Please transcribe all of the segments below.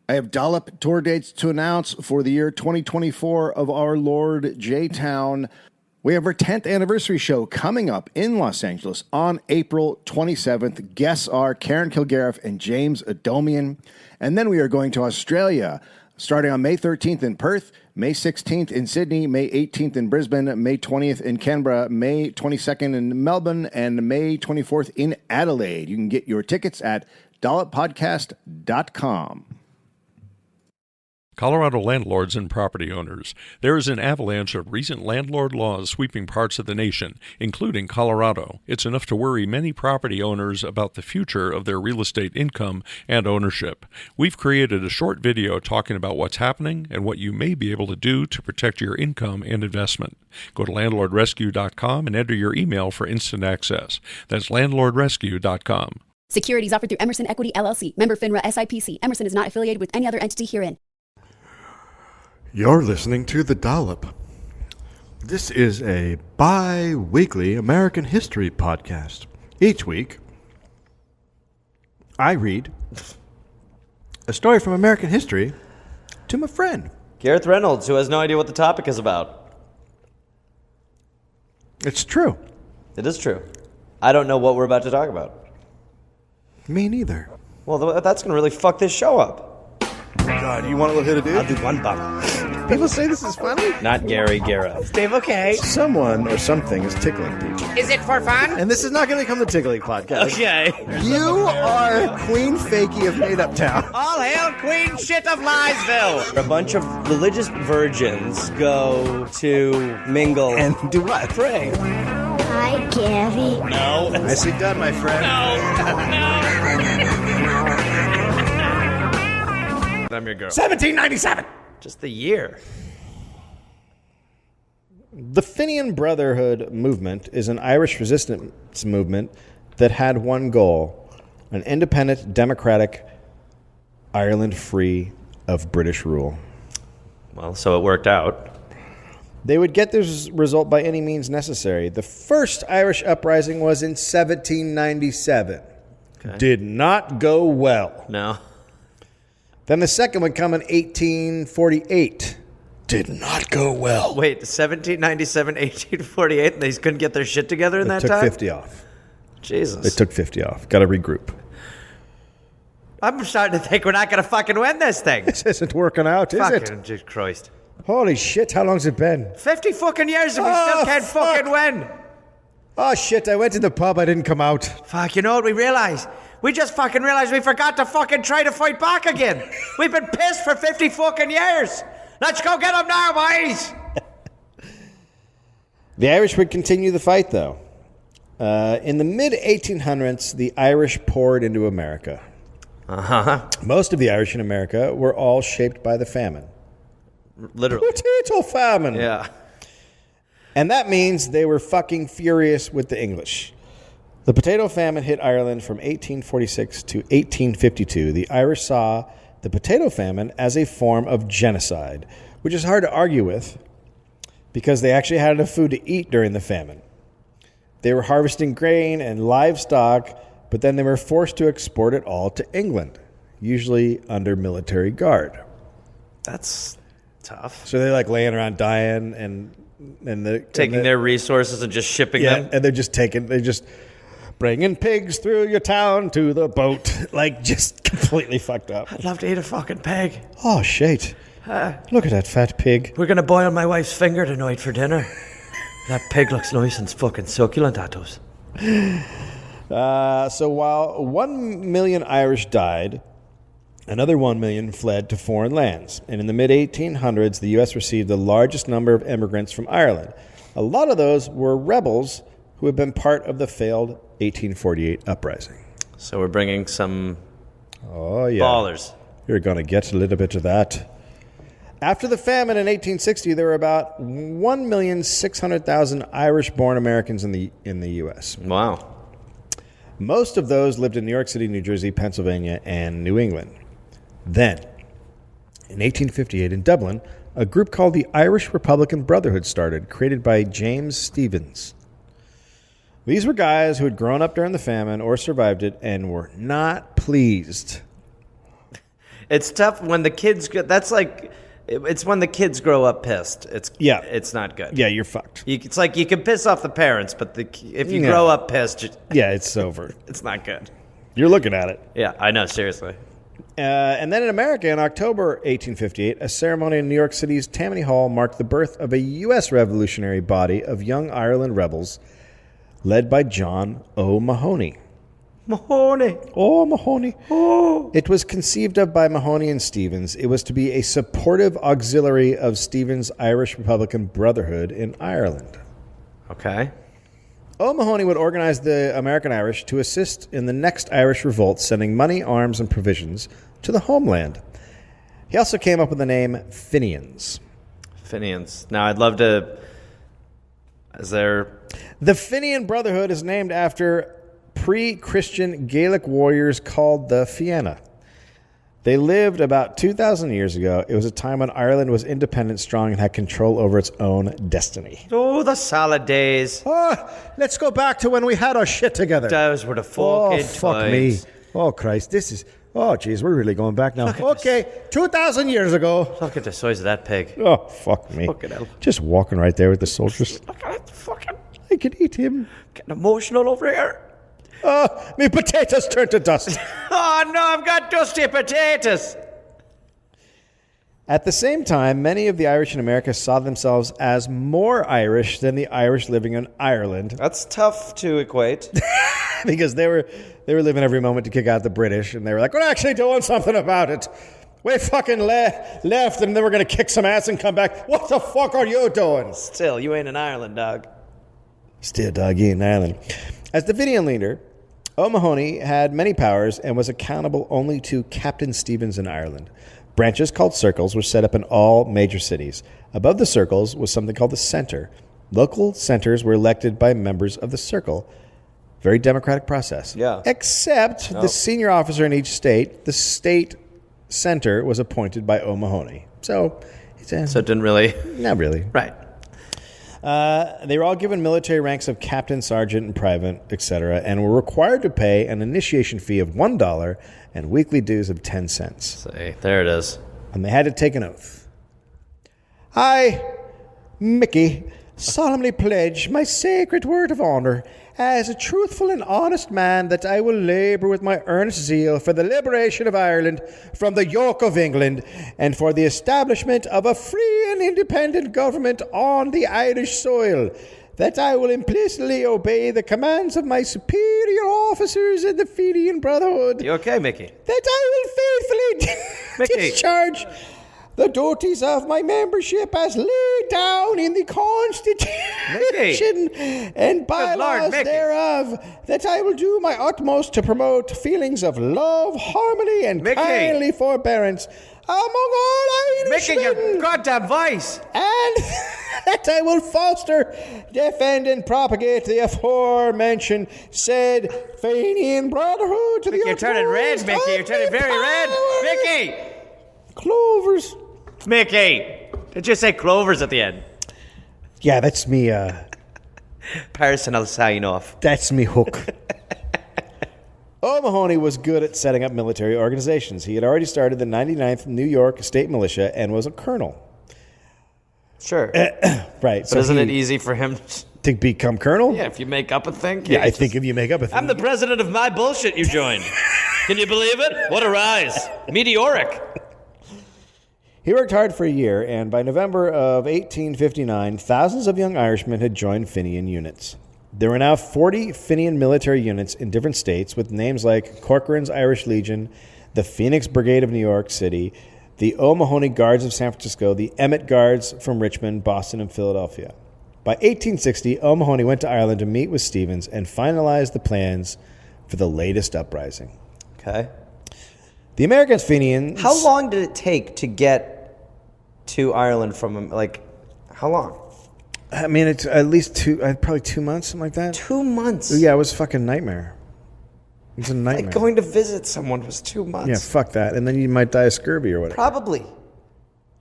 I have Dollop tour dates to announce for the year 2024 of our Lord J-Town. We have our 10th anniversary show coming up in Los Angeles on April 27th. Guests are Karen Kilgariff and James Adomian. And then we are going to Australia, starting on May 13th in Perth, May 16th in Sydney, May 18th in Brisbane, May 20th in Canberra, May 22nd in Melbourne, and May 24th in Adelaide. You can get your tickets at dolloppodcast.com. Colorado landlords and property owners. There is an avalanche of recent landlord laws sweeping parts of the nation, including Colorado. It's enough to worry many property owners about the future of their real estate income and ownership. We've created a short video talking about what's happening and what you may be able to do to protect your income and investment. Go to landlordrescue.com and enter your email for instant access. That's landlordrescue.com. Securities offered through Emerson Equity LLC. Member FINRA SIPC. Emerson is not affiliated with any other entity herein. You're listening to The Dollop. This is a bi-weekly American history podcast. Each week, I read a story from American history to my friend. Gareth Reynolds, who has no idea what the topic is about. It's true. It is true. I don't know what we're about to talk about. Me neither. Well, that's going to really fuck this show up. God, you want to hit a dude? I'll do one bottle. People say this is funny. Not Gary Gareth. Dave, okay. Someone or something is tickling people. Is it for fun? And this is not going to become the Tickling Podcast. Okay. You are Queen Fakey of Made Up Town. All hail Queen Shit of Liesville. A bunch of religious virgins go to mingle And do what? pray. Hi, Gary. No. Nicely done, my friend. I'm your girl. 1797. Just the year. The Fenian Brotherhood movement is an Irish resistance movement that had one goal: an independent, democratic Ireland free of British rule. Well, so it worked out. They would get this result by any means necessary. The first Irish uprising was in 1797. Okay. Did not go well. No. Then the second would come in 1848. Did not go well. Wait, 1797, 1848, and they couldn't get their shit together in that took time? 50 off. Jesus. They took 50 off. Got to regroup. I'm starting to think we're not going to fucking win this thing. This isn't working out, is it? Fucking Jesus Christ. Holy shit, how long's it been? 50 fucking years and we still can't fucking win. Oh shit, I went to the pub, I didn't come out. Fuck, you know what we realized? We just fucking realized we forgot to fucking try to fight back again. We've been pissed for 50 fucking years. Let's go get them now, boys. The Irish would continue the fight, though. In the mid-1800s, the Irish poured into America. Uh-huh. Most of the Irish in America were all shaped by the famine. Literally. Potato famine. Yeah. And that means they were fucking furious with the English. The potato famine hit Ireland from 1846 to 1852. The Irish saw the potato famine as a form of genocide, which is hard to argue with because they actually had enough food to eat during the famine. They were harvesting grain and livestock, but then they were forced to export it all to England, usually under military guard. That's tough. So they're like laying around dying and Taking their resources and just shipping them? And they're just bringing pigs through your town to the boat. Like, just completely fucked up. I'd love to eat a fucking pig. Oh, shit. Look at that fat pig. We're going to boil my wife's finger tonight for dinner. That pig looks nice and fucking succulent, that does. So while 1 million Irish died, another 1 million fled to foreign lands. And in the mid-1800s, the U.S. received the largest number of immigrants from Ireland. A lot of those were rebels who had been part of the failed 1848 uprising. So we're bringing some ballers. You're going to get a little bit of that. After the famine in 1860, there were about 1,600,000 Irish-born Americans in the U.S. Wow. Most of those lived in New York City, New Jersey, Pennsylvania, and New England. Then, in 1858 in Dublin, a group called the Irish Republican Brotherhood started, created by James Stephens. These were guys who had grown up during the famine or survived it and were not pleased. It's tough when the kids that's like it's when the kids grow up pissed. It's not good. Yeah, you're fucked. It's like you can piss off the parents, but if you grow up pissed, yeah, it's over. It's not good. You're looking at it. Yeah, I know, seriously. And then in America, in October 1858, a ceremony in New York City's Tammany Hall marked the birth of a U.S. revolutionary body of young Ireland rebels led by John O'Mahony. Mahoney. Oh, Mahoney. Oh. It was conceived of by Mahoney and Stevens. It was to be a supportive auxiliary of Stevens' Irish Republican Brotherhood in Ireland. Okay. O'Mahony would organize the American Irish to assist in the next Irish revolt, sending money, arms, and provisions to the homeland. He also came up with the name Fenians. Fenians. Now, I'd love to... Is there... The Fenian Brotherhood is named after pre-Christian Gaelic warriors called the Fianna. They lived about 2,000 years ago. It was a time when Ireland was independent, strong, and had control over its own destiny. Oh, the salad days. Oh, let's go back to when we had our shit together. Those were the fucking fuck times. me. Oh, Christ. This is... Oh, jeez, we're really going back now. Okay, 2,000 years ago. Look at the size of that pig. Oh, fuck me. Fucking hell. Just walking right there with the soldiers. Look at it. Fucking... I could eat him. Getting emotional over here. Oh, me potatoes turned to dust. Oh, no, I've got dusty potatoes. At the same time, many of the Irish in America saw themselves as more Irish than the Irish living in Ireland. That's tough to equate. Because they were living every moment to kick out the British, and they were like, we're actually doing something about it. We fucking left, and then we're going to kick some ass and come back. What the fuck are you doing? Still, you ain't in Ireland, dog. Still, dog, you ain't in Ireland. As the Fenian leader, O'Mahony had many powers and was accountable only to Captain Stevens in Ireland. Branches called circles were set up in all major cities. Above the circles was something called the centre. Local centres were elected by members of the circle. Very democratic process. Yeah. Except the senior officer in each state, the state centre, was appointed by O'Mahony. So it didn't really... Not really. Right. They were all given military ranks of captain, sergeant, and private, etc., and were required to pay an initiation fee of $1 and weekly dues of 10 cents. See, there it is. And they had to take an oath. I, Mickey, solemnly pledge my sacred word of honor as a truthful and honest man that I will labor with my earnest zeal for the liberation of Ireland from the yoke of England and for the establishment of a free and independent government on the Irish soil, that I will implicitly obey the commands of my superior officers in the Fenian Brotherhood. You okay, Mickey? That I will faithfully discharge the duties of my membership as laid down in the Constitution and bylaws thereof, that I will do my utmost to promote feelings of love, harmony, and kindly forbearance among all Irishmen. Mickey, your goddamn voice. And that I will foster, defend, and propagate the aforementioned said Fenian Brotherhood to the You're turning red, Mickey. You're turning very red. Mickey! Clovers. Mickey! Did you say clovers at the end? Yeah, that's me, personal sign off. That's me hook. O'Mahony was good at setting up military organizations. He had already started the 99th New York State Militia and was a colonel. Sure. Right. But isn't it easy for him to become colonel? Yeah, if you make up a thing. Yeah, I think if you make up a thing. I'm the president of my bullshit you joined. Can you believe it? What a rise. Meteoric. He worked hard for a year, and by November of 1859, thousands of young Irishmen had joined Fenian units. There were now 40 Fenian military units in different states with names like Corcoran's Irish Legion, the Phoenix Brigade of New York City, the O'Mahony Guards of San Francisco, the Emmett Guards from Richmond, Boston, and Philadelphia. By 1860, O'Mahony went to Ireland to meet with Stevens and finalized the plans for the latest uprising. Okay. The American Fenians... How long did it take to get to Ireland from, like, how long? I mean, it's at least probably 2 months, something like that. 2 months? Yeah, it was a fucking nightmare. It was a nightmare. Like going to visit someone was 2 months. Yeah, fuck that. And then you might die of scurvy or whatever. Probably.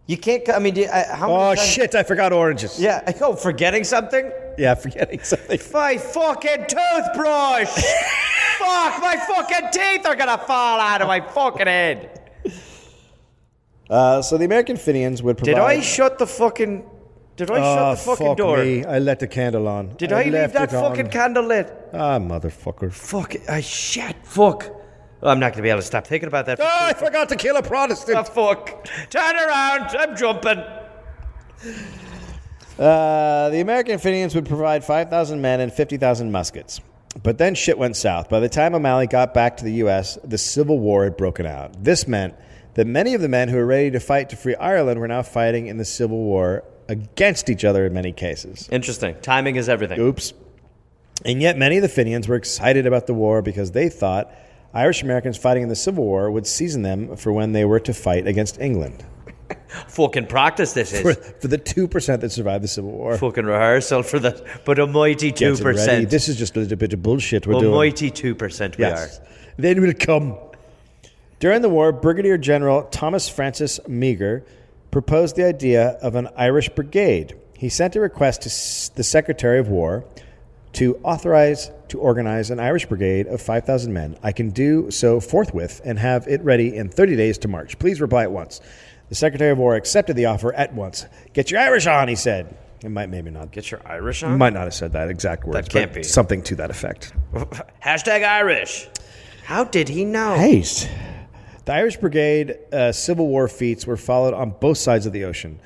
You can't, I mean, how many times? Shit, I forgot oranges. Yeah, forgetting something? Yeah, forgetting something. My fucking toothbrush! Fuck, my fucking teeth are gonna fall out of my fucking head. So the American Fenians would provide... Did I shut the fucking door? Me. I let the candle on. Did I leave that fucking candle lit? Ah, motherfucker. Fuck it. Shit. Fuck. Oh, I'm not going to be able to stop thinking about that. I forgot to kill a Protestant. Oh, fuck. Turn around. I'm jumping. The American Fenians would provide 5,000 men and 50,000 muskets. But then shit went south. By the time O'Malley got back to the U.S., the Civil War had broken out. This meant that many of the men who were ready to fight to free Ireland were now fighting in the Civil War against each other in many cases. Interesting. Timing is everything. Oops. And yet many of the Fenians were excited about the war because they thought Irish Americans fighting in the Civil War would season them for when they were to fight against England. Fucking practice this is. For the 2% that survived the Civil War. Fucking rehearsal for that. But a mighty 2%. This is just a little bit of bullshit we're doing. A mighty 2% we are. Then we'll come. During the war, Brigadier General Thomas Francis Meagher proposed the idea of an Irish brigade. He sent a request to the Secretary of War to authorize to organize an Irish brigade of 5,000 men. I can do so forthwith and have it ready in 30 days to march. Please reply at once. The Secretary of War accepted the offer at once. Get your Irish on, he said. It might, maybe not. Get your Irish on? Might not have said that exact words. That can't be. Something to that effect. Hashtag Irish. How did he know? Haste. The Irish Brigade Civil War feats were followed on both sides of the ocean.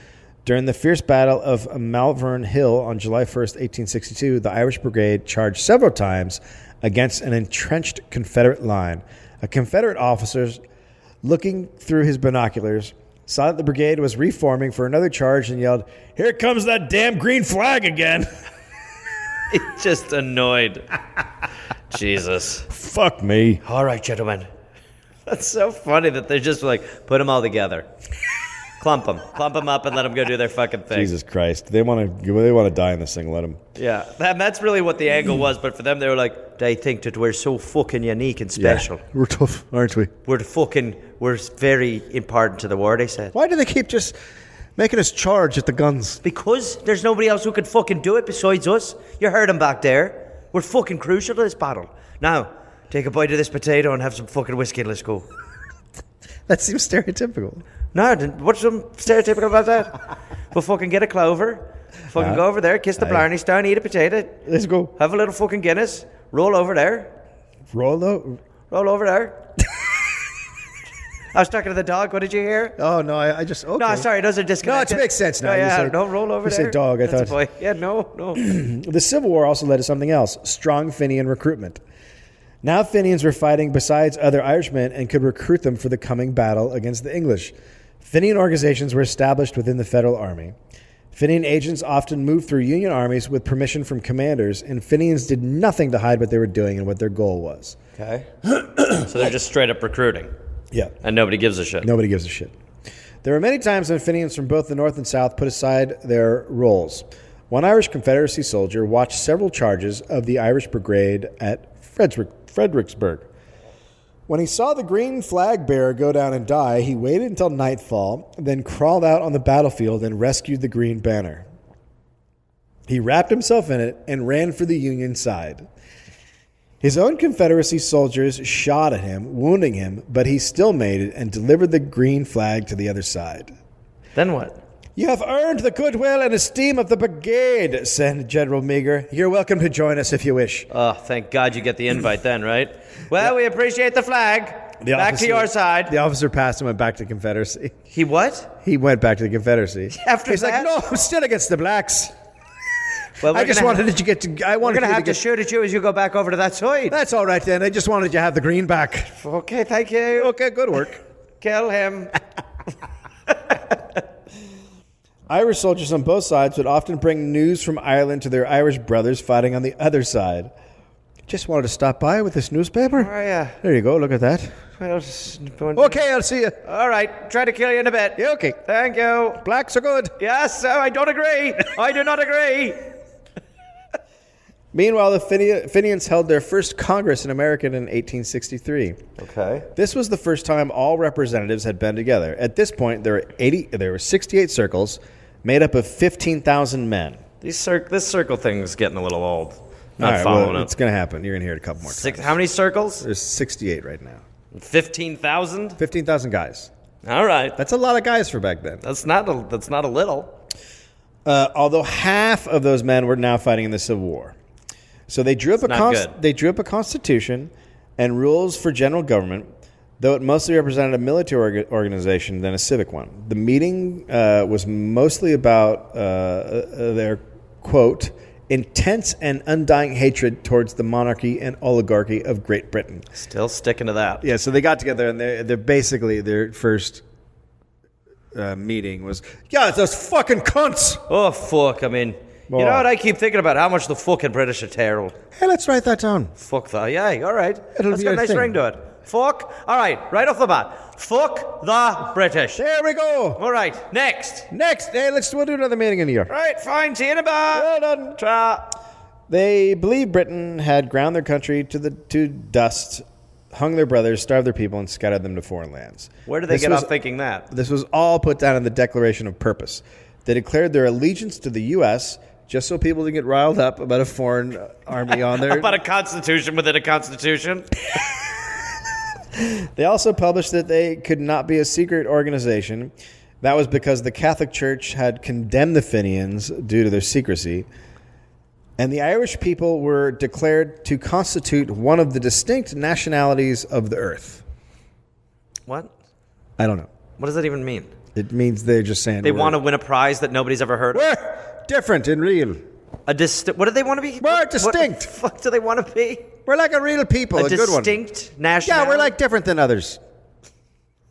During the fierce battle of Malvern Hill on July 1st, 1862, the Irish Brigade charged several times against an entrenched Confederate line. A Confederate officer, looking through his binoculars, saw that the brigade was reforming for another charge and yelled, "Here comes that damn green flag again!" He's just annoyed. Jesus. Fuck me. All right, gentlemen. That's so funny that they're just like, put them all together. Clump them up and let them go do their fucking thing. Jesus Christ. They want to die in this thing, let them. Yeah, that's really what the angle was, but for them they were like, they think that we're so fucking unique and special. Yeah, we're tough, aren't we? We're very important to the war, they said. Why do they keep just making us charge at the guns? Because there's nobody else who could fucking do it besides us. You heard them back there. We're fucking crucial to this battle. Now, take a bite of this potato and have some fucking whiskey and let's go. That seems stereotypical. No, what's some stereotypical about that? We'll fucking get a clover, fucking go over there, kiss the Blarney Stone, eat a potato. Let's go. Have a little fucking Guinness, roll over there. Roll over there. I was talking to the dog. What did you hear? Oh, no, I just... Okay. No, sorry, those are disconnected. No, it makes sense now. No, yeah, don't roll over there. You said dog, I That's thought. A boy. Yeah, no. The Civil War also led to something else, strong Fenian recruitment. Now Fenians were fighting besides other Irishmen and could recruit them for the coming battle against the English. Fenian organizations were established within the Federal Army. Fenian agents often moved through Union armies with permission from commanders, and Fenians did nothing to hide what they were doing and what their goal was. Okay. So they're just straight up recruiting. Yeah. And nobody gives a shit. Nobody gives a shit. There were many times when Fenians from both the North and South put aside their roles. One Irish Confederacy soldier watched several charges of the Irish Brigade at Fredericksburg. When he saw the green flag bearer go down and die, he waited until nightfall, then crawled out on the battlefield and rescued the green banner. He wrapped himself in it and ran for the Union side. His own Confederacy soldiers shot at him, wounding him, but he still made it and delivered the green flag to the other side. Then what? You have earned the goodwill and esteem of the brigade, said General Meagher. You're welcome to join us if you wish. Oh, thank God you get the invite then, right? Well, we appreciate the flag. Back to your side. The officer passed and went back to Confederacy. He what? He went back to the Confederacy. After He's that? like, no, I'm still against the blacks. Well, I just wanted you to get. We're going to have to shoot at you as you go back over to that side. That's all right then. I just wanted you to have the green back. Okay, thank you. Okay, good work. Kill him. Irish soldiers on both sides would often bring news from Ireland to their Irish brothers fighting on the other side. Just wanted to stop by with this newspaper. Oh, yeah. There you go. Look at that. Well, okay, I'll see you. All right. Try to kill you in a bit. Yeah, okay. Thank you. Blacks are good. Yes, I don't agree. I do not agree. Meanwhile, the Fenians held their first Congress in America in 1863. Okay. This was the first time all representatives had been together. At this point, there were 68 circles made up of 15,000 men. This circle thing's getting a little old. Not following it. It's going to happen. You're going to hear it a couple more times. How many circles? There's 68 right now. 15,000? 15,000 guys. All right. That's a lot of guys for back then. That's not a little. Although half of those men were now fighting in the Civil War. So they drew up a constitution and rules for general government, though it mostly represented a military organization than a civic one. The meeting was mostly about their, quote, intense and undying hatred towards the monarchy and oligarchy of Great Britain. Still sticking to that. Yeah, so they got together, and they're basically their first meeting was, yeah, it's those fucking cunts. Oh, fuck. I mean, you know what? I keep thinking about how much the fucking British are terrible. Hey, let's write that down. Fuck that. Yeah, all right. It'll Let's be get a a nice thing. ring to it. Fuck. All right, right off the bat. Fuck the British. There we go. All right, next. Hey, we'll do another meeting in a year. Right, fine. See you in a bit. Well done. Ta. They believed Britain had ground their country to dust, hung their brothers, starved their people, and scattered them to foreign lands. Where did they get off thinking that? This was all put down in the Declaration of Purpose. They declared their allegiance to the U.S. just so people didn't get riled up about a foreign army on there. About a constitution within a constitution? They also published that they could not be a secret organization. That was because the Catholic Church had condemned the Fenians due to their secrecy. And the Irish people were declared to constitute one of the distinct nationalities of the earth. What? I don't know. What does that even mean? It means they're just saying They want to win a prize that nobody's ever heard of? we're different and real. What do they want to be? We're What distinct. the fuck do they want to be? We're like a real people, a good one. Distinct nationality? Yeah, we're like different than others.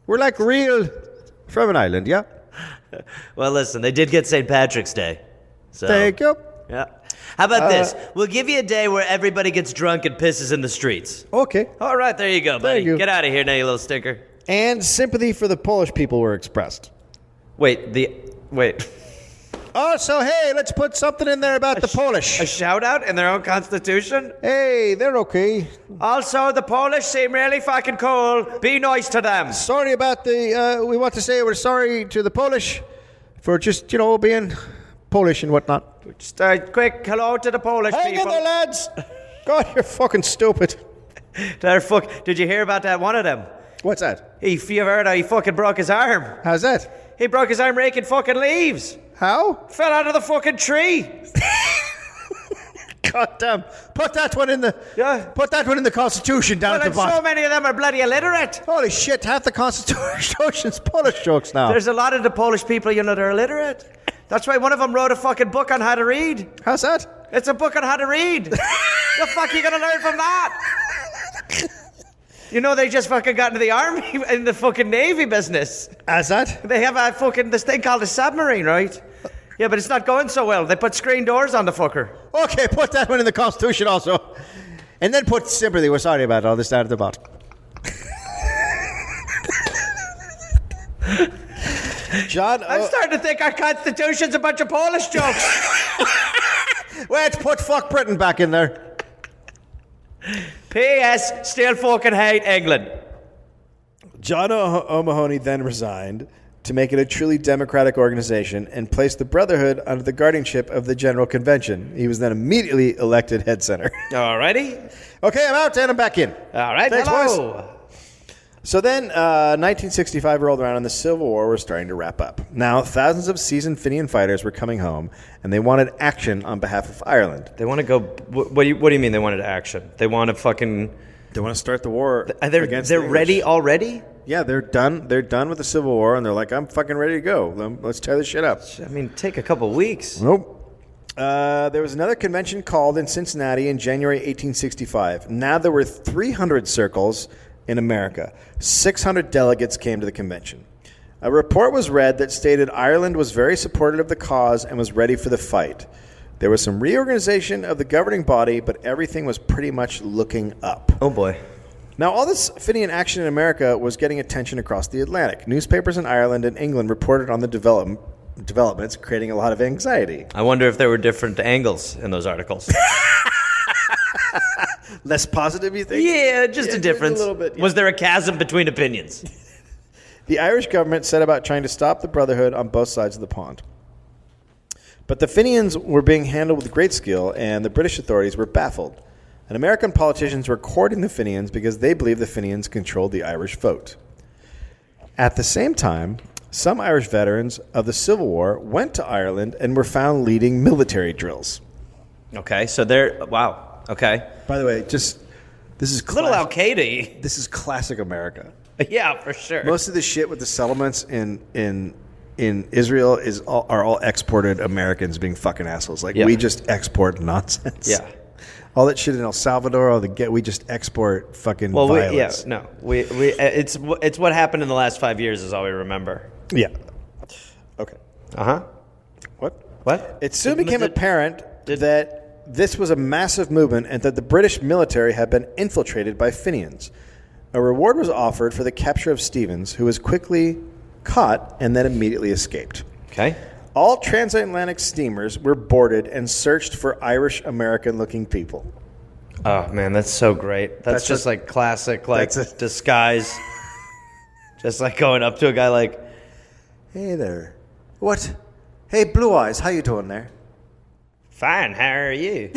We're like real from an island, yeah? Well, listen, they did get St. Patrick's Day. So, Thank you. yeah. How about this? We'll give you a day where everybody gets drunk and pisses in the streets. Okay. All right, there you go, buddy. Thank you. Get out of here now, you little stinker. And sympathy for the Polish people were expressed. Wait. Also, hey, let's put something in there about the Polish. A shout out in their own constitution? Hey, they're okay. Also, the Polish seem really fucking cool. Be nice to them. Sorry about we want to say we're sorry to the Polish for just, being Polish and whatnot. Just a quick hello to the Polish Hang in people. there, lads. God, you're fucking stupid. Did you hear about that one of them? What's that? You ever heard how he fucking broke his arm? How's that? He broke his arm raking fucking leaves. How? Fell out of the fucking tree. God damn. Put that one in the Constitution down at Well, the and bottom. so many of them are bloody illiterate. Holy shit, half the Constitution's Polish jokes now. There's a lot of the Polish people, that are illiterate. That's why one of them wrote a fucking book on how to read. How's that? It's a book on how to read. The fuck are you going to learn from that? They just fucking got into the army, in the fucking navy business. How's that? They have this thing called a submarine, right? Yeah, but it's not going so well. They put screen doors on the fucker. Okay, put that one in the Constitution also. And then put sympathy. We're sorry about all this down at the bottom. John, I'm starting to think our Constitution's a bunch of Polish jokes. let's put fuck Britain back in there. P.S. Still fucking hate England. John O'Mahony then resigned to make it a truly democratic organization and placed the Brotherhood under the guardianship of the General Convention. He was then immediately elected head center. Alrighty. Okay, I'm out and I'm back in. All right, Thanks, hello. boys. So then 1965 rolled around and the Civil War was starting to wrap up. Now, thousands of seasoned Fenian fighters were coming home, and they wanted action on behalf of Ireland. They want to go. What do you mean they wanted action? They want to fucking. They want to start the war against They're the English. ready already? Yeah, they're done. They're done with the Civil War, and they're like, I'm fucking ready to go. Let's tear this shit up. I mean, take a couple weeks. Nope. There was another convention called in Cincinnati in January 1865. Now there were 300 circles in America. 600 delegates came to the convention. A report was read that stated Ireland was very supportive of the cause and was ready for the fight. There was some reorganization of the governing body, but everything was pretty much looking up. Oh boy. Now, all this Fenian action in America was getting attention across the Atlantic. Newspapers in Ireland and England reported on the developments, creating a lot of anxiety. I wonder if there were different angles in those articles. Less positive, you think? Yeah, just a difference. A little bit. Yeah. Was there a chasm between opinions? The Irish government set about trying to stop the Brotherhood on both sides of the pond. But the Fenians were being handled with great skill, and the British authorities were baffled. And American politicians were courting the Fenians because they believed the Fenians controlled the Irish vote. At the same time, some Irish veterans of the Civil War went to Ireland and were found leading military drills. Okay, so they're... Wow, okay. By the way, this is A little Al-Qaeda. This is classic America. Yeah, for sure. Most of the shit with the settlements in Israel are all exported Americans being fucking assholes. Like, we just export nonsense. Yeah. All that shit in El Salvador, we just export fucking violence. It's what happened in the last 5 years is all we remember. Yeah. Okay. Uh-huh. What? It soon became apparent that this was a massive movement and that the British military had been infiltrated by Fenians. A reward was offered for the capture of Stevens, who was quickly caught and then immediately escaped. Okay. All transatlantic steamers were boarded and searched for Irish-American-looking people. Oh, man, that's so great. That's just like classic, like disguise. Just like going up to a guy like, hey there. What? Hey, Blue Eyes, how you doing there? fine, how are you?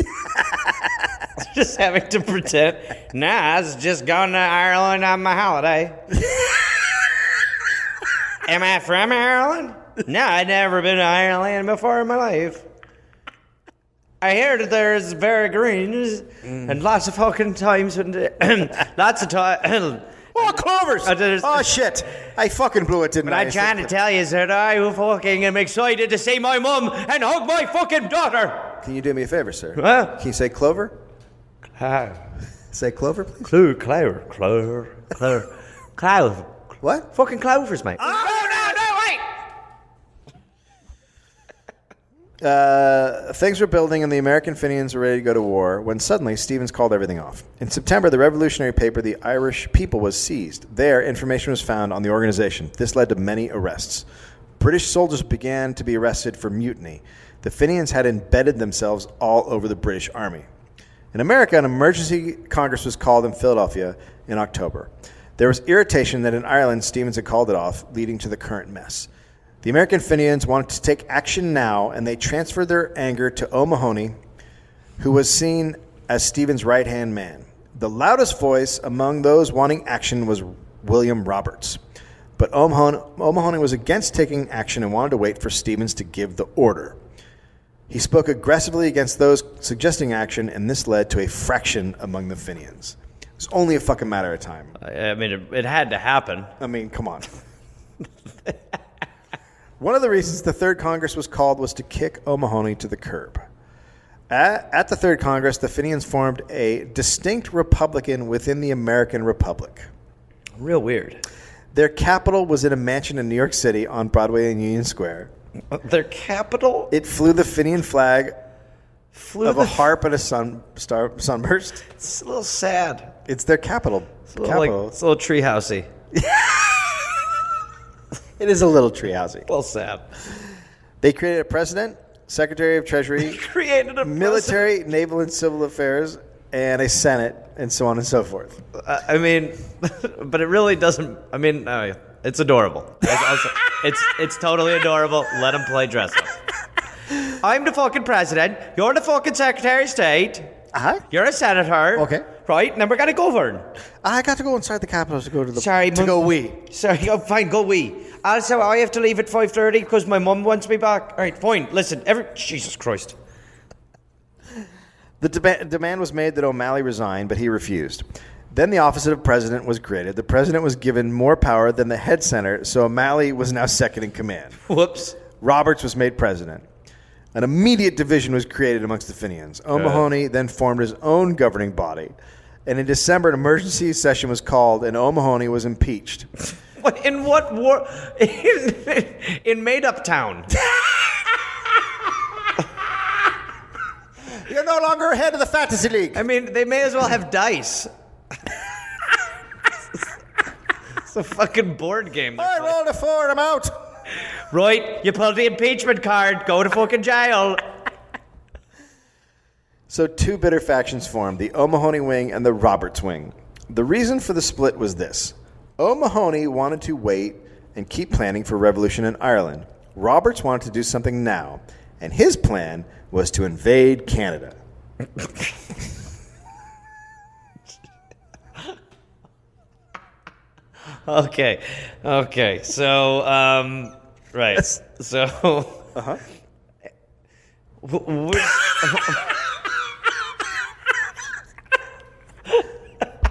Just having to pretend. Nah, I was just going to Ireland on my holiday. Am I from Ireland? No, I'd never been to Ireland before in my life. I hear that there's very greens and lots of fucking times and lots of time. Oh, clovers! Oh, shit. I fucking blew it, didn't I? I'm trying to tell you that I fucking am excited to see my mum and hug my fucking daughter. Can you do me a favor, sir? What? Can you say clover? Say clover, please? Clover. What? Fucking clovers, mate. Oh, no, wait! Things were building and the American Fenians were ready to go to war when suddenly Stevens called everything off. In September, the revolutionary paper The Irish People was seized. There, information was found on the organization. This led to many arrests. British soldiers began to be arrested for mutiny. The Fenians had embedded themselves all over the British Army. In America, an emergency Congress was called in Philadelphia in October. There was irritation that in Ireland, Stevens had called it off, leading to the current mess. The American Fenians wanted to take action now, and they transferred their anger to O'Mahony, who was seen as Stevens' right-hand man. The loudest voice among those wanting action was William Roberts. But O'Mahony was against taking action and wanted to wait for Stevens to give the order. He spoke aggressively against those suggesting action, and this led to a fraction among the Fenians. It was only a fucking matter of time. I mean, it had to happen. I mean, come on. One of the reasons the Third Congress was called was to kick O'Mahony to the curb. At the Third Congress, the Fenians formed a distinct republican within the American Republic. Real weird. Their capital was in a mansion in New York City on Broadway and Union Square. Their capital? It flew the Fenian flag of a harp and a sunburst. It's a little sad. It's their capital. It's a little treehousey. It is a little treehousey. A little sad. They created a president, secretary of treasury, created a military, naval, and civil affairs, and a senate, and so on and so forth. I mean, but it really doesn't. I mean, it's adorable. It's totally adorable. Let them play dress up. I'm the fucking president. You're the fucking secretary of state. Uh-huh. You're a senator. Okay. Right? And then we're going to govern. I got to go inside the Capitol to go to the... Sorry, to go wee. Sorry, oh, fine, go wee. Also, I have to leave at 5:30 because my mum wants me back. All right, fine. Listen, Jesus Christ. The demand was made that O'Malley resign, but he refused. Then the office of president was created. The president was given more power than the head senator, so O'Malley was now second in command. Whoops. Roberts was made president. An immediate division was created amongst the Fenians. O'Mahony then formed his own governing body. And in December, an emergency session was called, and O'Mahony was impeached. In what war? In made-up town. You're no longer head of the fantasy league. I mean, they may as well have dice. It's a fucking board game. I rolled a 4 and I'm out. Right, you pulled the impeachment card. Go to fucking jail. So two bitter factions formed, the O'Mahony wing and the Roberts wing. The reason for the split was this. O'Mahony wanted to wait and keep planning for revolution in Ireland. Roberts wanted to do something now, and his plan was to invade Canada. Okay. So, right. So,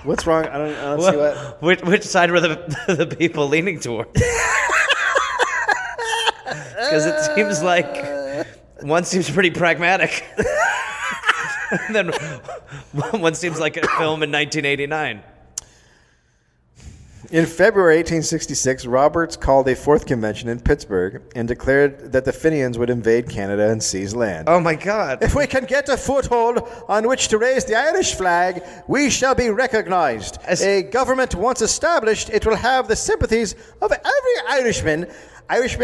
What's wrong? I don't see what. which side were the people leaning toward? Because it seems like one seems pretty pragmatic. And then one seems like a film in 1989. In February 1866, Roberts called a fourth convention in Pittsburgh and declared that the Fenians would invade Canada and seize land. Oh my God. If we can get a foothold on which to raise the Irish flag, we shall be recognized. A government once established, it will have the sympathies of every Irishman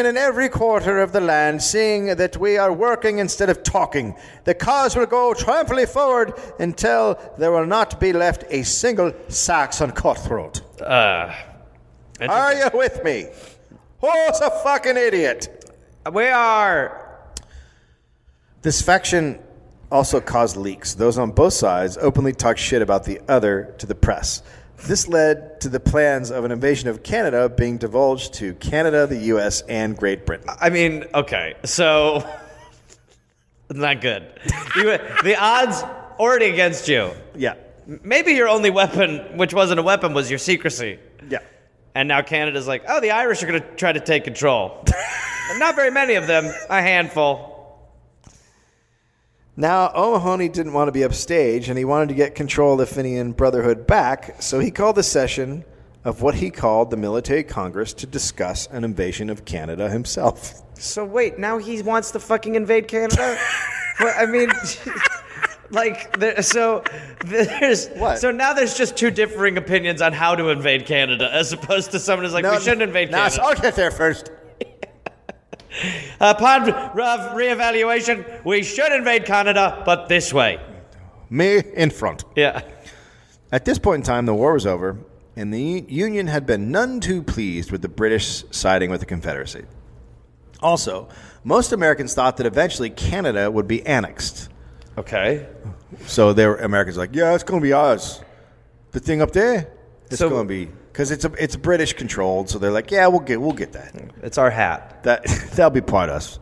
in every quarter of the land, seeing that we are working instead of talking. The cause will go triumphantly forward until there will not be left a single Saxon cutthroat. Are you with me? Who's a fucking idiot? We are. This faction also caused leaks. Those on both sides openly talked shit about the other to the press. This led to the plans of an invasion of Canada being divulged to Canada, the U.S., and Great Britain. I mean, okay, so not good. The odds already against you. Yeah. Maybe your only weapon, which wasn't a weapon, was your secrecy. Yeah. And now Canada's like, oh, the Irish are going to try to take control. Not very many of them, a handful. Now, O'Mahony didn't want to be upstage, and he wanted to get control of the Fenian Brotherhood back, so he called a session of what he called the Military Congress to discuss an invasion of Canada himself. So wait, now he wants to fucking invade Canada? Well, I mean, so now there's just two differing opinions on how to invade Canada, as opposed to someone who's like, we shouldn't invade Canada. No, I'll get there first. Upon reevaluation, we should invade Canada, but this way. Me in front. Yeah. At this point in time, the war was over, and the Union had been none too pleased with the British siding with the Confederacy. Also, most Americans thought that eventually Canada would be annexed. Okay. So there were Americans like, yeah, it's going to be ours. The thing up there, it's going to be... Because it's British controlled, so they're like, yeah, we'll get that. It's our hat. That'll be part of us.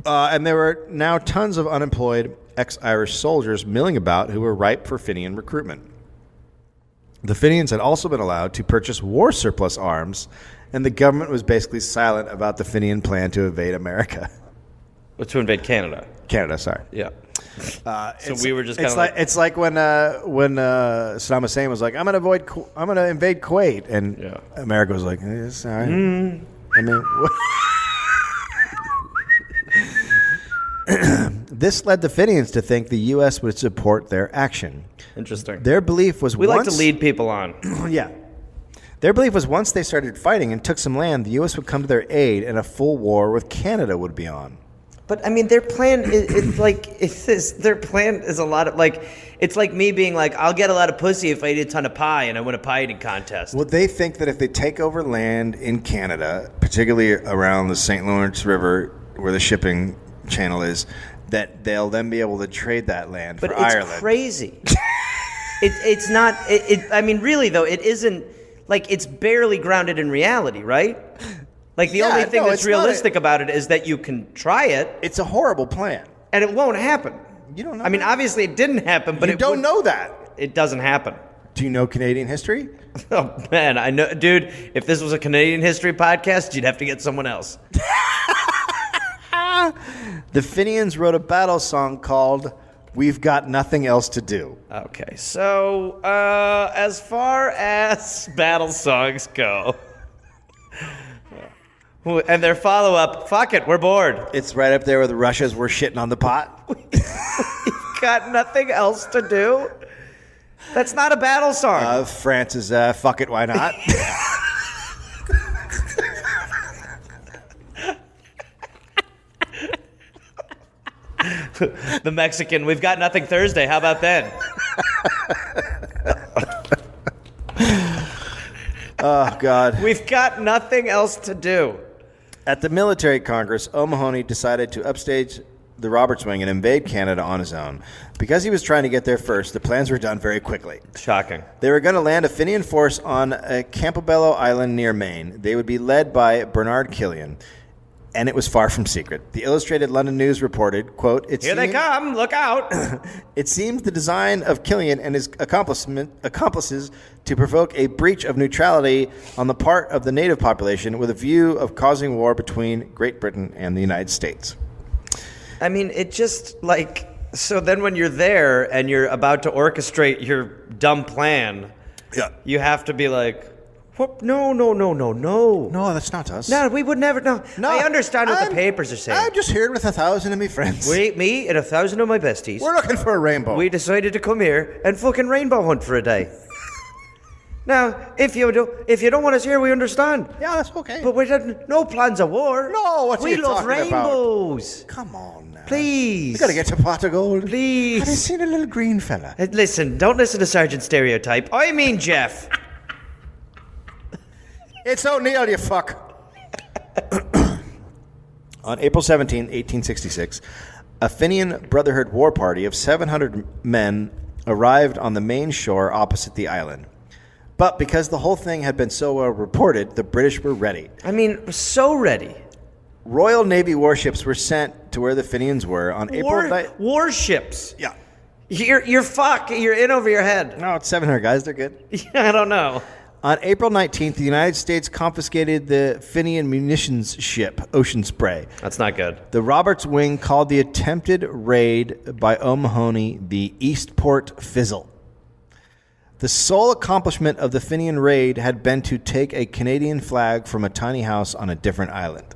And there were now tons of unemployed ex-Irish soldiers milling about who were ripe for Fenian recruitment. The Fenians had also been allowed to purchase war surplus arms, and the government was basically silent about the Fenian plan to invade America. To invade Canada. Canada, sorry. Yeah. So we were just kind of it's like when Saddam Hussein was like, I'm going to invade Kuwait, and America was like, it's all right. I mean, this led the Fenians to think the U.S. would support their action. Interesting. Their belief was we like to lead people on. Yeah. Their belief was once they started fighting and took some land, the U.S. would come to their aid, and a full war with Canada would be on. But I mean, their plan their plan is a lot of it's like me being like, I'll get a lot of pussy if I eat a ton of pie and I win a pie eating contest. Well, they think that if they take over land in Canada, particularly around the St. Lawrence River where the shipping channel is, that they'll then be able to trade that land for Ireland. But it's crazy. It's not. I mean, really though, it isn't like it's barely grounded in reality, right? Like, the only thing that's realistic about it is that you can try it. It's a horrible plan. And it won't happen. You don't know. I mean, obviously it didn't happen, but you don't know that. It doesn't happen. Do you know Canadian history? Oh, man, I know. Dude, if this was a Canadian history podcast, you'd have to get someone else. The Fenians wrote a battle song called We've Got Nothing Else to Do. Okay, so as far as battle songs go... And their follow-up, fuck it, we're bored. It's right up there with Russia's We're Shitting on the Pot. We've got nothing else to do? That's not a battle song. France's Fuck It, Why Not? The Mexican, We've Got Nothing Thursday, how about then? Oh, God. We've got nothing else to do. At the Military Congress, O'Mahony decided to upstage the Roberts Wing and invade Canada on his own. Because he was trying to get there first, the plans were done very quickly. Shocking. They were going to land a Fenian force on Campobello Island near Maine. They would be led by Bernard Killian. And it was far from secret. The Illustrated London News reported, quote, Here they come, look out. It seems the design of Killian and his accomplices to provoke a breach of neutrality on the part of the native population with a view of causing war between Great Britain and the United States. I mean, it just, like, so then when you're there and you're about to orchestrate your dumb plan, you have to be like, what? No. No, that's not us. No, we would never. No. I understand what the papers are saying. I'm just here with 1,000 of my friends. Me and 1,000 of my besties. We're looking for a rainbow. We decided to come here and fucking rainbow hunt for a day. Now, if you don't want us here, we understand. Yeah, that's okay. But we had no plans of war. No, what are you talking about? We love rainbows. Come on now. Please. We gotta get to pot of gold. Please. Have you seen a little green fella? Listen, don't listen to Sergeant Stereotype. I mean Jeff. It's O'Neill, you fuck. On April 17, 1866, a Fenian Brotherhood war party of 700 men arrived on the main shore opposite the island. But because the whole thing had been so well reported, the British were ready. I mean, so ready. Royal Navy warships were sent to where the Fenians were on April... Warships? Yeah. You're in over your head. No, it's 700 guys. They're good. Yeah, I don't know. On April 19th, the United States confiscated the Fenian munitions ship, Ocean Spray. That's not good. The Roberts Wing called the attempted raid by O'Mahony the Eastport Fizzle. The sole accomplishment of the Fenian raid had been to take a Canadian flag from a tiny house on a different island.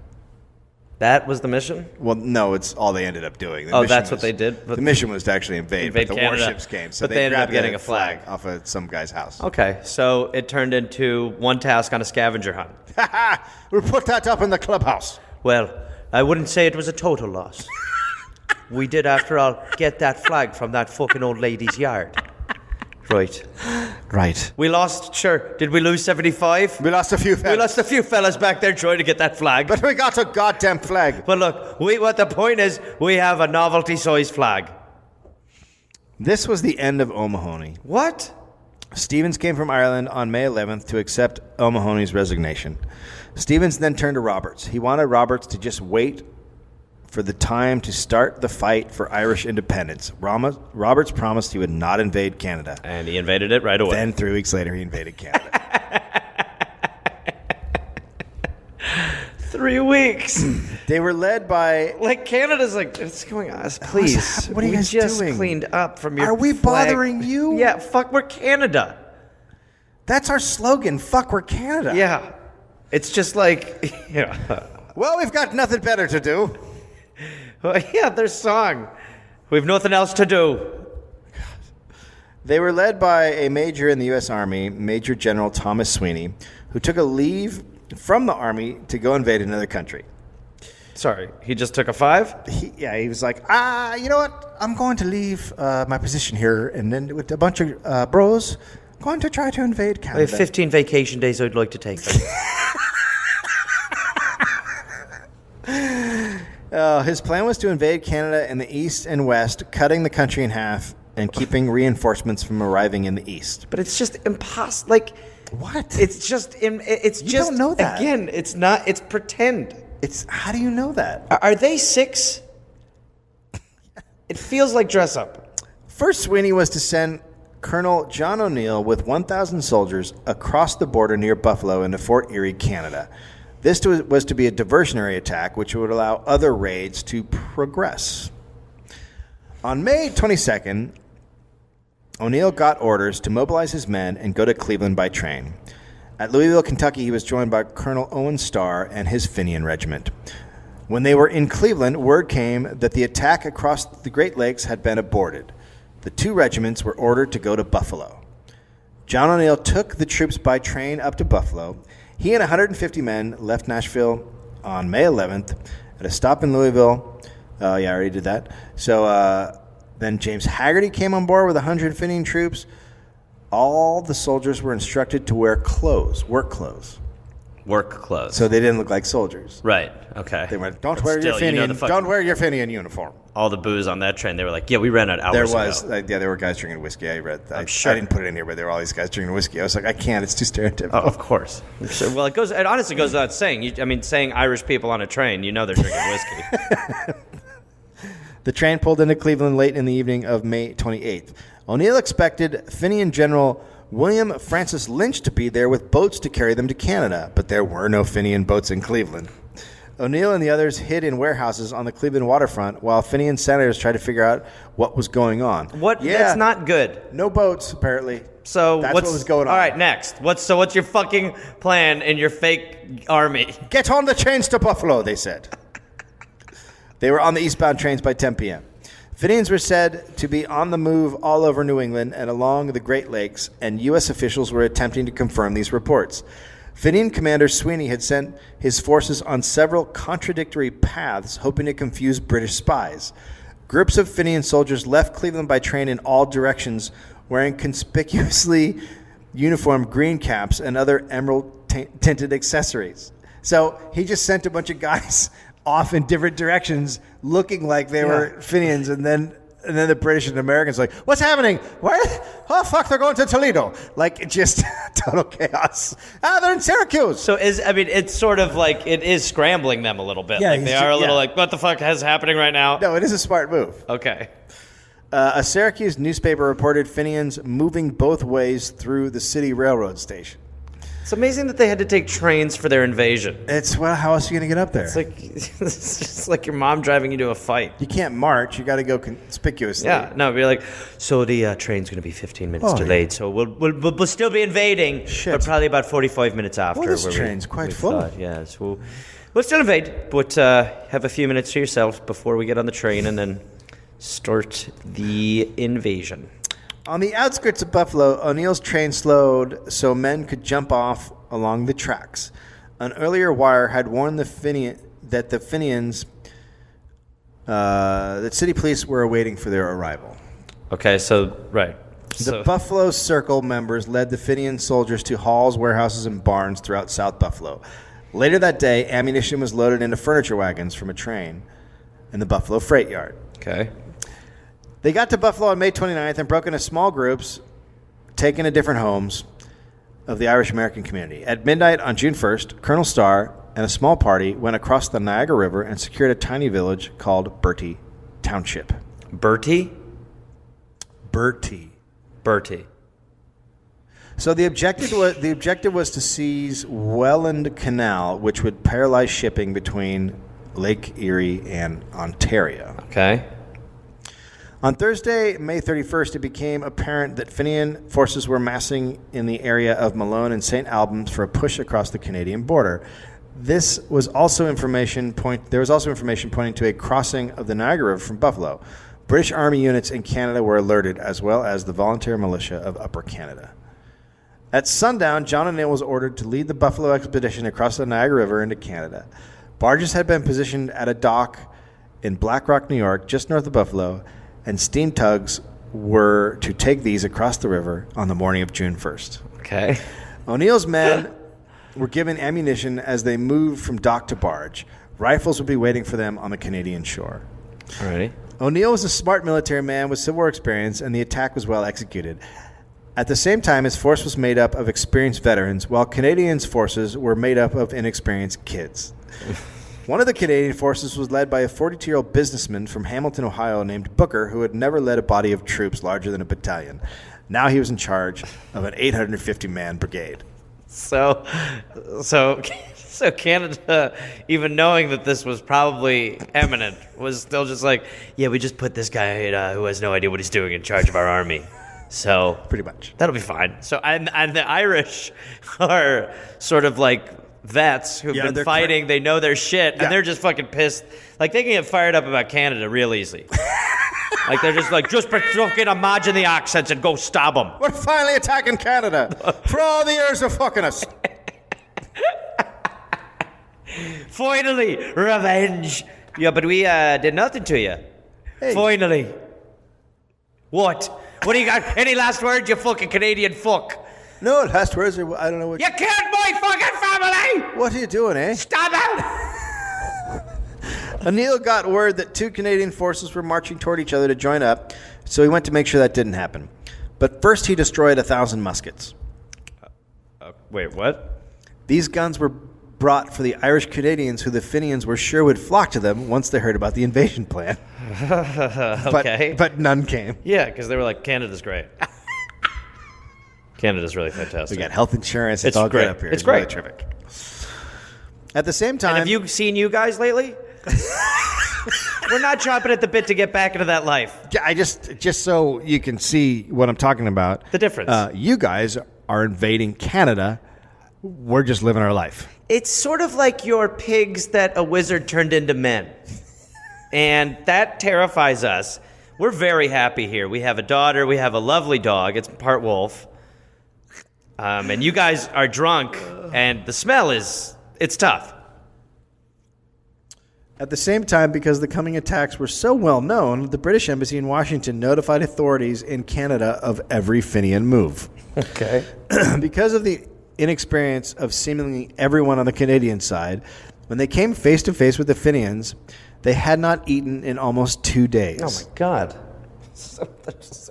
That was the mission? Well, no, it's all they ended up doing. That's what they did? The mission was to actually invade but the Canada. warships came. So but they ended up getting a flag off of some guy's house. Okay, so it turned into one task on a scavenger hunt. We'll put that up in the clubhouse. Well, I wouldn't say it was a total loss. We did, after all, get that flag from that fucking old lady's yard. Right. We lost, sure. Did we lose 75? We lost a few fellas. We lost a few fellas back there trying to get that flag. But we got a goddamn flag. But look, what the point is, we have a novelty-sized flag. This was the end of O'Mahony. What? Stevens came from Ireland on May 11th to accept O'Mahony's resignation. Stevens then turned to Roberts. He wanted Roberts to just wait for the time to start the fight for Irish independence. Roberts promised he would not invade Canada. And he invaded it right away. Then 3 weeks later, he invaded Canada. 3 weeks. They were led by... Like, Canada's like, what's going on? Please. What are you guys doing? We just doing? cleaned up from your Are we flag. bothering you? Yeah, fuck, we're Canada. That's our slogan. Fuck, we're Canada. Yeah. It's just like... Yeah. Well, we've got nothing better to do. Well, yeah, their song. We've nothing else to do. They were led by a major in the U.S. Army, Major General Thomas Sweeney, who took a leave from the Army to go invade another country. Sorry, he just took a 5? He was like, you know what? I'm going to leave my position here, and then with a bunch of bros, going to try to invade Canada. I have 15 vacation days I'd like to take. His plan was to invade Canada in the east and west, cutting the country in half and keeping reinforcements from arriving in the east. But it's just impossible. Like, what? It's just. It's you just. Don't know that. Again, it's not. It's pretend. How do you know that? Are they 6? It feels like dress up. First, Sweeney was to send Colonel John O'Neill with 1,000 soldiers across the border near Buffalo into Fort Erie, Canada. This was to be a diversionary attack, which would allow other raids to progress. On May 22nd, O'Neill got orders to mobilize his men and go to Cleveland by train. At Louisville, Kentucky, he was joined by Colonel Owen Starr and his Fenian regiment. When they were in Cleveland, word came that the attack across the Great Lakes had been aborted. The 2 regiments were ordered to go to Buffalo. John O'Neill took the troops by train up to Buffalo. He and 150 men left Nashville on May 11th at a stop in Louisville. I already did that. So then James Haggerty came on board with 100 Fenian troops. All the soldiers were instructed to wear work clothes. Work clothes. So they didn't look like soldiers. Right. Okay. They went, don't wear your Fenian uniform. all the booze on that train. They were like, yeah, we ran out hours ago. There were guys drinking whiskey. I read that. I'm sure. I didn't put it in here, but there were all these guys drinking whiskey. I was like, I can't. It's too stereotypical. Oh, of course. I'm sure. Well, it honestly goes without saying. Saying Irish people on a train, they're drinking whiskey. The train pulled into Cleveland late in the evening of May 28th. O'Neill expected Fenian General William Francis Lynch to be there with boats to carry them to Canada, but there were no Fenian boats in Cleveland. O'Neill and the others hid in warehouses on the Cleveland waterfront while Fenian senators tried to figure out what was going on. That's not good. No boats, apparently. So that's what was going on. All right, next. What's your fucking plan in your fake army? Get on the trains to Buffalo, they said. They were on the eastbound trains by 10 p.m. Fenians were said to be on the move all over New England and along the Great Lakes, and U.S. officials were attempting to confirm these reports. Fenian Commander Sweeney had sent his forces on several contradictory paths, hoping to confuse British spies. Groups of Fenian soldiers left Cleveland by train in all directions, wearing conspicuously uniformed green caps and other emerald-tinted accessories. So he just sent a bunch of guys off in different directions, looking like they were Fenians, and then the British and Americans like, what's happening? Where? Oh, fuck, they're going to Toledo. Like, just total chaos. They're in Syracuse. So it's sort of like it is scrambling them a little bit. Yeah, like they are a little like, what the fuck is happening right now? No, it is a smart move. Okay. A Syracuse newspaper reported Fenians moving both ways through the city railroad station. It's amazing that they had to take trains for their invasion. How else are you going to get up there? It's just like your mom driving you to a fight. You can't march. You got to go conspicuously. Yeah, no, be like, so the train's going to be 15 minutes delayed, so we'll still be invading, but probably about 45 minutes after. Well, this train's quite full. Yeah, so we'll still invade, but have a few minutes to yourself before we get on the train and then start the invasion. On the outskirts of Buffalo, O'Neill's train slowed so men could jump off along the tracks. An earlier wire had warned that city police were awaiting for their arrival. Okay, so, right. The Buffalo Circle members led the Fenian soldiers to halls, warehouses, and barns throughout South Buffalo. Later that day, ammunition was loaded into furniture wagons from a train in the Buffalo Freight Yard. Okay. They got to Buffalo on May 29th and broke into small groups, taken to different homes of the Irish-American community. At midnight on June 1st, Colonel Starr and a small party went across the Niagara River and secured a tiny village called Bertie Township. Bertie? Bertie. So the objective was to seize Welland Canal, which would paralyze shipping between Lake Erie and Ontario. Okay. On Thursday, May 31st, it became apparent that Fenian forces were massing in the area of Malone and St. Albans for a push across the Canadian border. There was also information pointing to a crossing of the Niagara River from Buffalo. British Army units in Canada were alerted, as well as the volunteer militia of Upper Canada. At sundown, John O'Neill was ordered to lead the Buffalo expedition across the Niagara River into Canada. Barges had been positioned at a dock in Black Rock, New York, just north of Buffalo, and steam tugs were to take these across the river on the morning of June 1st. Okay. O'Neill's men were given ammunition as they moved from dock to barge. Rifles would be waiting for them on the Canadian shore. All right. O'Neill was a smart military man with Civil War experience, and the attack was well executed. At the same time, his force was made up of experienced veterans, while Canadians' forces were made up of inexperienced kids. One of the Canadian forces was led by a 42-year-old businessman from Hamilton, Ohio, named Booker, who had never led a body of troops larger than a battalion. Now he was in charge of an 850-man brigade. So Canada, even knowing that this was probably imminent, was still just like, yeah, we just put this guy who has no idea what he's doing in charge of our army. So pretty much. That'll be fine. So and the Irish are sort of like vets who've been fighting. They know their shit, and they're just fucking pissed. Like, they can get fired up about Canada real easy. Like, they're just like, just fucking imagine the accents and go stab them. We're finally attacking Canada for all the years of fucking us. Finally, revenge. Yeah, but we did nothing to you. Hey. Finally. What? What do you got? Any last words, you fucking Canadian fuck? No, last words are, I don't know what... You killed my fucking family! What are you doing, eh? Stop it! O'Neill got word that 2 Canadian forces were marching toward each other to join up, so he went to make sure that didn't happen. But first he destroyed 1,000 muskets. Wait, what? These guns were brought for the Irish Canadians who the Fenians were sure would flock to them once they heard about the invasion plan. Okay. But none came. Yeah, because they were like, Canada's great. Canada's really fantastic. We got health insurance. It's all great. good up here. It's great. Really terrific. At the same time... And have you seen you guys lately? We're not chomping at the bit to get back into that life. I just so you can see what I'm talking about. The difference. You guys are invading Canada. We're just living our life. It's sort of like your pigs that a wizard turned into men. And that terrifies us. We're very happy here. We have a daughter. We have a lovely dog. It's part wolf. And you guys are drunk, and the smell it's tough. At the same time, because the coming attacks were so well known, the British Embassy in Washington notified authorities in Canada of every Fenian move. Okay. Because of the inexperience of seemingly everyone on the Canadian side, when they came face to face with the Fenians, they had not eaten in almost 2 days. Oh my God.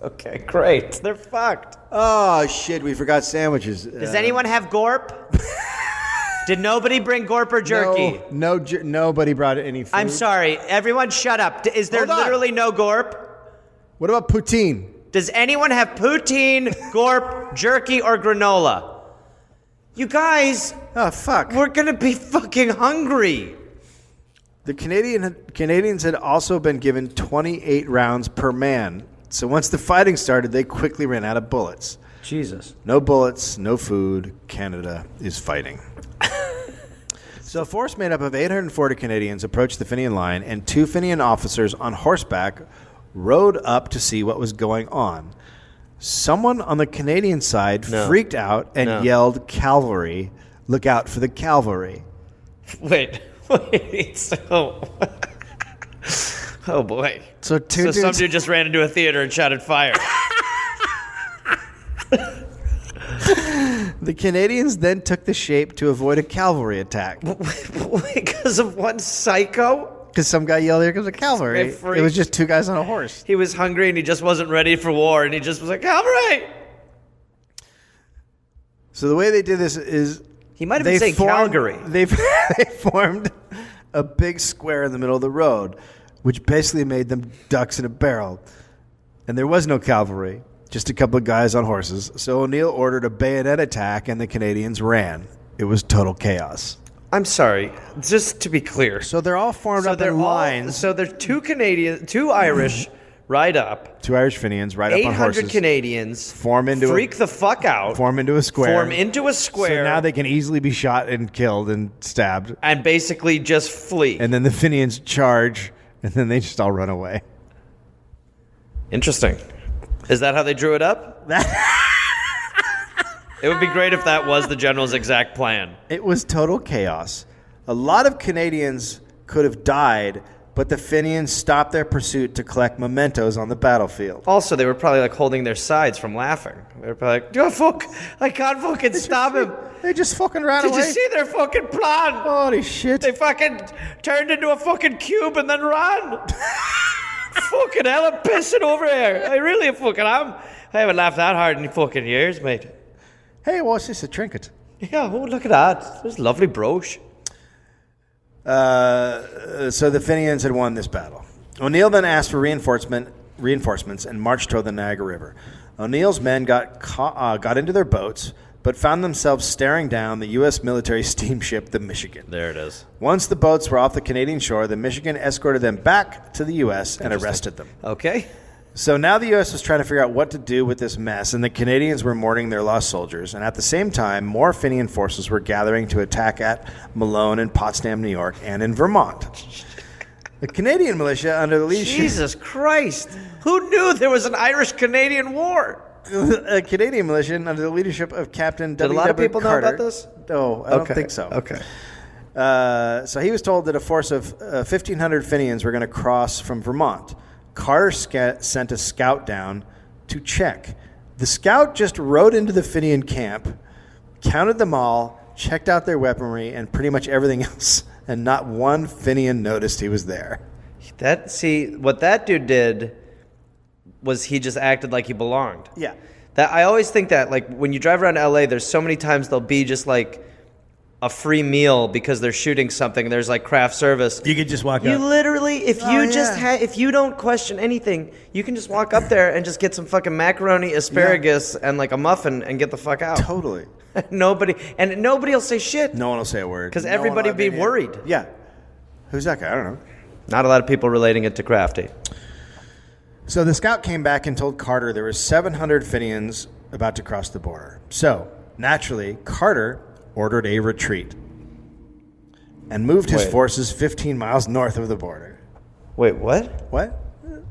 Okay, great. They're fucked. Oh, shit, we forgot sandwiches. Does anyone have Gorp? Did nobody bring Gorp or jerky? Nobody brought any food. I'm sorry. Everyone shut up. Is there Hold on. literally no Gorp? What about poutine? Does anyone have poutine, Gorp, jerky, or granola? You guys, Oh, fuck. we're going to be fucking hungry. The Canadians had also been given 28 rounds per man. So once the fighting started, they quickly ran out of bullets. Jesus. No bullets, no food. Canada is fighting. So a force made up of 840 Canadians approached the Fenian line, and 2 Fenian officers on horseback rode up to see what was going on. Someone on the Canadian side freaked out and yelled, "Cavalry! Look out for the cavalry!" Wait. So... Oh, boy. So some dude just ran into a theater and shouted fire. The Canadians then took the shape to avoid a cavalry attack. Because of one psycho? Because some guy yelled, "Here comes a cavalry." It was just 2 guys on a horse. He was hungry and he just wasn't ready for war, and he just was like, "Cavalry!" So the way they did this is... He might have been saying Calgary. They formed a big square in the middle of the road, which basically made them ducks in a barrel. And there was no cavalry, just a couple of guys on horses. So O'Neill ordered a bayonet attack, and the Canadians ran. It was total chaos. I'm sorry, just to be clear. So they're all formed up in lines. So there's 2 Irish ride up. 2 Irish Fenians ride up on horses. 800 Canadians freak the fuck out. Form into a square. So now they can easily be shot and killed and stabbed. And basically just flee. And then the Fenians charge, and then they just all run away. Interesting. Is that how they drew it up? It would be great if that was the general's exact plan. It was total chaos. A lot of Canadians could have died, but the Fenians stopped their pursuit to collect mementos on the battlefield. Also, they were probably like holding their sides from laughing. They were probably like, "Oh, fuck, I can't fucking stop him." They just fucking ran away. Did you see their fucking plan? Holy shit. They fucking turned into a fucking cube and then ran. Fucking hell, I'm pissing over here. I really fucking am. I haven't laughed that hard in fucking years, mate. Hey, what's this? A trinket? Yeah, oh, look at that. There's a lovely brooch. So the Fenians had won this battle. O'Neill then asked for reinforcements and marched toward the Niagara River. O'Neill's men got into their boats, but found themselves staring down the U.S. military steamship, the Michigan. There it is. Once the boats were off the Canadian shore, the Michigan escorted them back to the U.S. and arrested them. Okay. So now the U.S. was trying to figure out what to do with this mess, and the Canadians were mourning their lost soldiers. And at the same time, more Fenian forces were gathering to attack at Malone in Potsdam, New York, and in Vermont. The Canadian militia under the leadership... Jesus Christ. Who knew there was an Irish-Canadian war? A Canadian militia under the leadership of Captain W. Did a lot of people know about this? No, I don't think so. Okay. So he was told that a force of 1,500 Fenians were going to cross from Vermont. Carter sent a scout down to check. The scout just rode into the Fenian camp, counted them all, checked out their weaponry and pretty much everything else, and not one Fenian noticed he was there. What that dude did was he just acted like he belonged. Yeah. That I always think that, like, when you drive around LA, there's so many times there'll be just like a free meal because they're shooting something. There's like craft service. You could just walk You up. literally, if you don't question anything, you can just walk up there and just get some fucking macaroni, asparagus, and like a muffin and get the fuck out. Totally. Nobody will say shit. No one will say a word. Because No one everybody will be have any- worried. Yeah. Who's that guy? I don't know. Not a lot of people relating it to crafty. So the scout came back and told Carter there were 700 Fenians about to cross the border. So, naturally, Carter ordered a retreat and moved his forces 15 miles north of the border. Wait, what? What?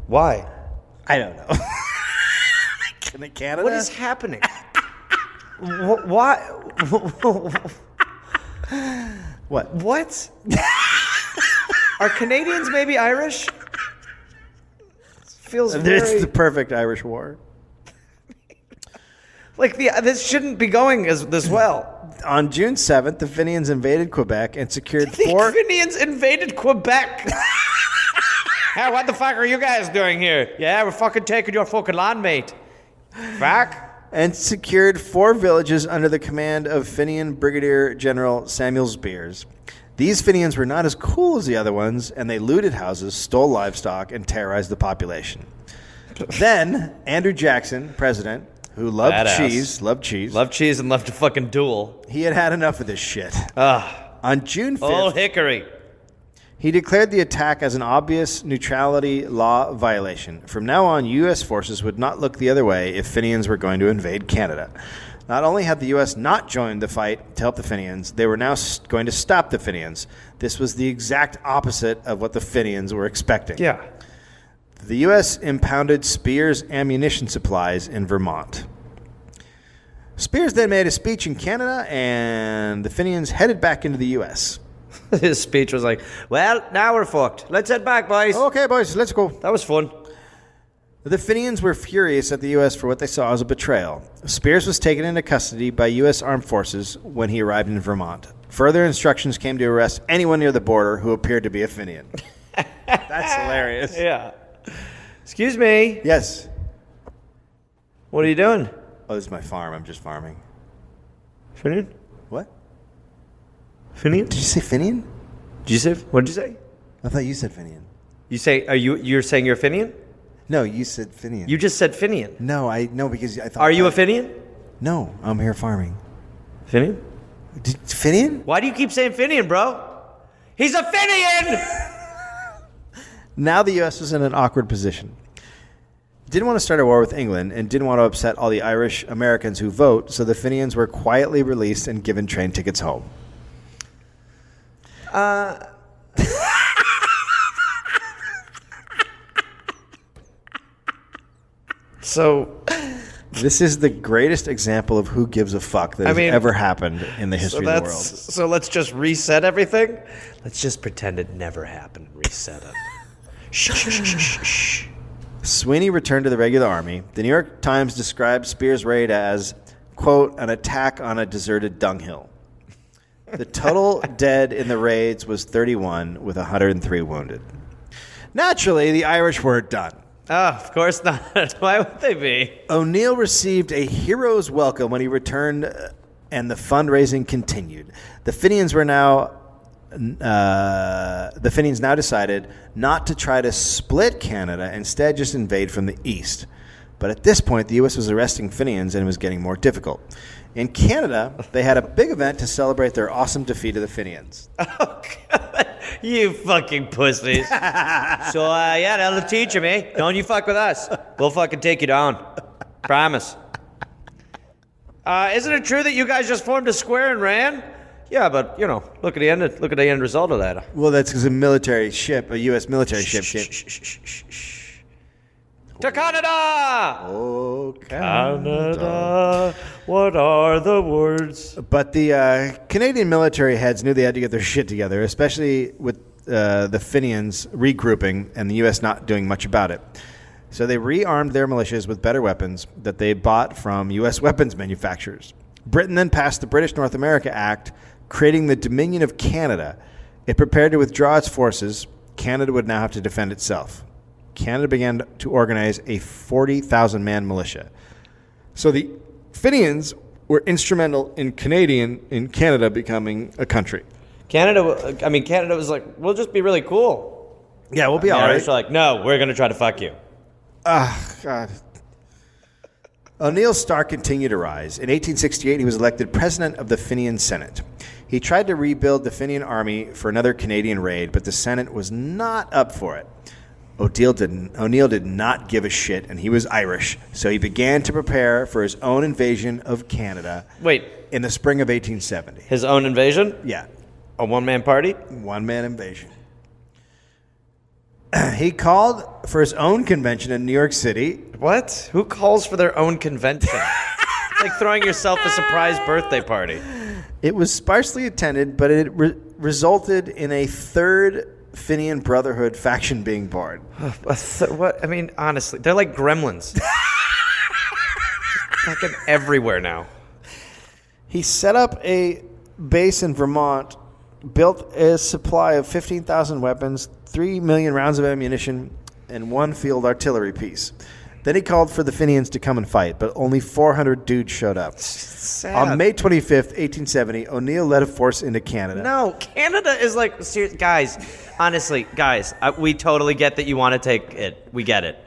Why? I don't know. Canada? What is happening? Why? What? What? Are Canadians maybe Irish? Feels It's very the perfect Irish war. like this shouldn't be going this well. On June 7th, the Fenians invaded Quebec and secured The 4... Fenians invaded Quebec. Hey, what the fuck are you guys doing here? Yeah, we're fucking taking your fucking land, mate. Fuck. and secured 4 villages under the command of Fenian Brigadier General Samuel Spears. These Fenians were not as cool as the other ones, and they looted houses, stole livestock, and terrorized the population. Then, Andrew Jackson, president, who loved Badass. cheese, Love cheese and love to fucking duel. he had enough of this shit. On June 5th, Old Hickory. he declared the attack as an obvious neutrality law violation. From now on, U.S. forces would not look the other way if Fenians were going to invade Canada. Not only had the U.S. not joined the fight to help the Fenians, they were now going to stop the Fenians. This was the exact opposite of what the Fenians were expecting. Yeah. The U.S. impounded Spears ammunition supplies in Vermont. Spears then made a speech in Canada, and the Fenians headed back into the U.S. His speech was like, well, now we're fucked. Let's head back, boys. Okay, boys, let's go. That was fun. The Fenians were furious at the U.S. for what they saw as a betrayal. Spears was taken into custody by U.S. armed forces when he arrived in Vermont. Further instructions came to arrest anyone near the border who appeared to be a Fenian. That's hilarious. Yeah. Excuse me. Yes. What are you doing? Oh, this is my farm. I'm just farming. Finian? What? Finian? Did you say Fenian? Did you say? What did you say? I thought you said Fenian. You say? You're saying you're Finian? No, you said Fenian. You just said Finian. No, because I thought. Are you a Finian? No, I'm here farming. Finian? Fenian? Why do you keep saying Finian, bro? He's a Finian! Now the U.S. was in an awkward position. Didn't want to start a war with England and didn't want to upset all the Irish Americans who vote, so the Fenians were quietly released and given train tickets home. So, This is the greatest example of who gives a fuck that has ever happened in the history of the world. So let's just reset everything? Let's just pretend it never happened and reset it. Shh. Sweeney returned to the regular army. The New York Times described Spears' raid as, quote, an attack on a deserted dunghill. The total dead in the raids was 31, with 103 wounded. Naturally, the Irish were done. Oh, of course not. Why would they be? O'Neill received a hero's welcome when he returned, and the fundraising continued. The Fenians now decided not to try to split Canada, instead just invade from the east. But at this point, the U.S. was arresting Fenians, and it was getting more difficult. In Canada, they had a big event to celebrate their awesome defeat of the Fenians. Oh, God. You fucking pussies. So, yeah, that'll teach him, eh? Don't you fuck with us. We'll fucking take you down. Promise. Isn't it true that you guys just formed a square and ran? Yeah, but, you know, look at the end result of that. Well, that's because a U.S. military ship came. To Canada! Oh, Canada, what are the words? But the Canadian military heads knew they had to get their shit together, especially with the Fenians regrouping and the U.S. not doing much about it. So they rearmed their militias with better weapons that they bought from U.S. weapons manufacturers. Britain then passed the British North America Act, creating the Dominion of Canada. It prepared to withdraw its forces. Canada would now have to defend itself. Canada began to organize a 40,000-man militia. So the Fenians were instrumental in Canada becoming a country. Canada was like, we'll just be really cool. Yeah, we'll be all The right. Irish were like, no, we're going to try to fuck you. God. O'Neill's star continued to rise. In 1868, he was elected president of the Fenian Senate. He tried to rebuild the Fenian army for another Canadian raid, but the Senate was not up for it. O'Neill did not give a shit, and he was Irish, so he began to prepare for his own invasion of Canada. Wait, in the spring of 1870. his own invasion? Yeah, A one-man party? one-man invasion. He called for his own convention in New York City. What? Who calls for their own convention? It's like throwing yourself a surprise birthday party. It was sparsely attended, but it resulted in a third Fenian Brotherhood faction being born. What? I mean, honestly, they're like gremlins. Fucking everywhere now. He set up a base in Vermont, built a supply of 15,000 weapons, 3 million rounds of ammunition, and 1 field artillery piece. Then he called for the Fenians to come and fight, but only 400 dudes showed up. Sad. On May 25th, 1870, O'Neill led a force into Canada. No, Canada is like, serious, guys, honestly, guys, we totally get that you want to take it. We get it.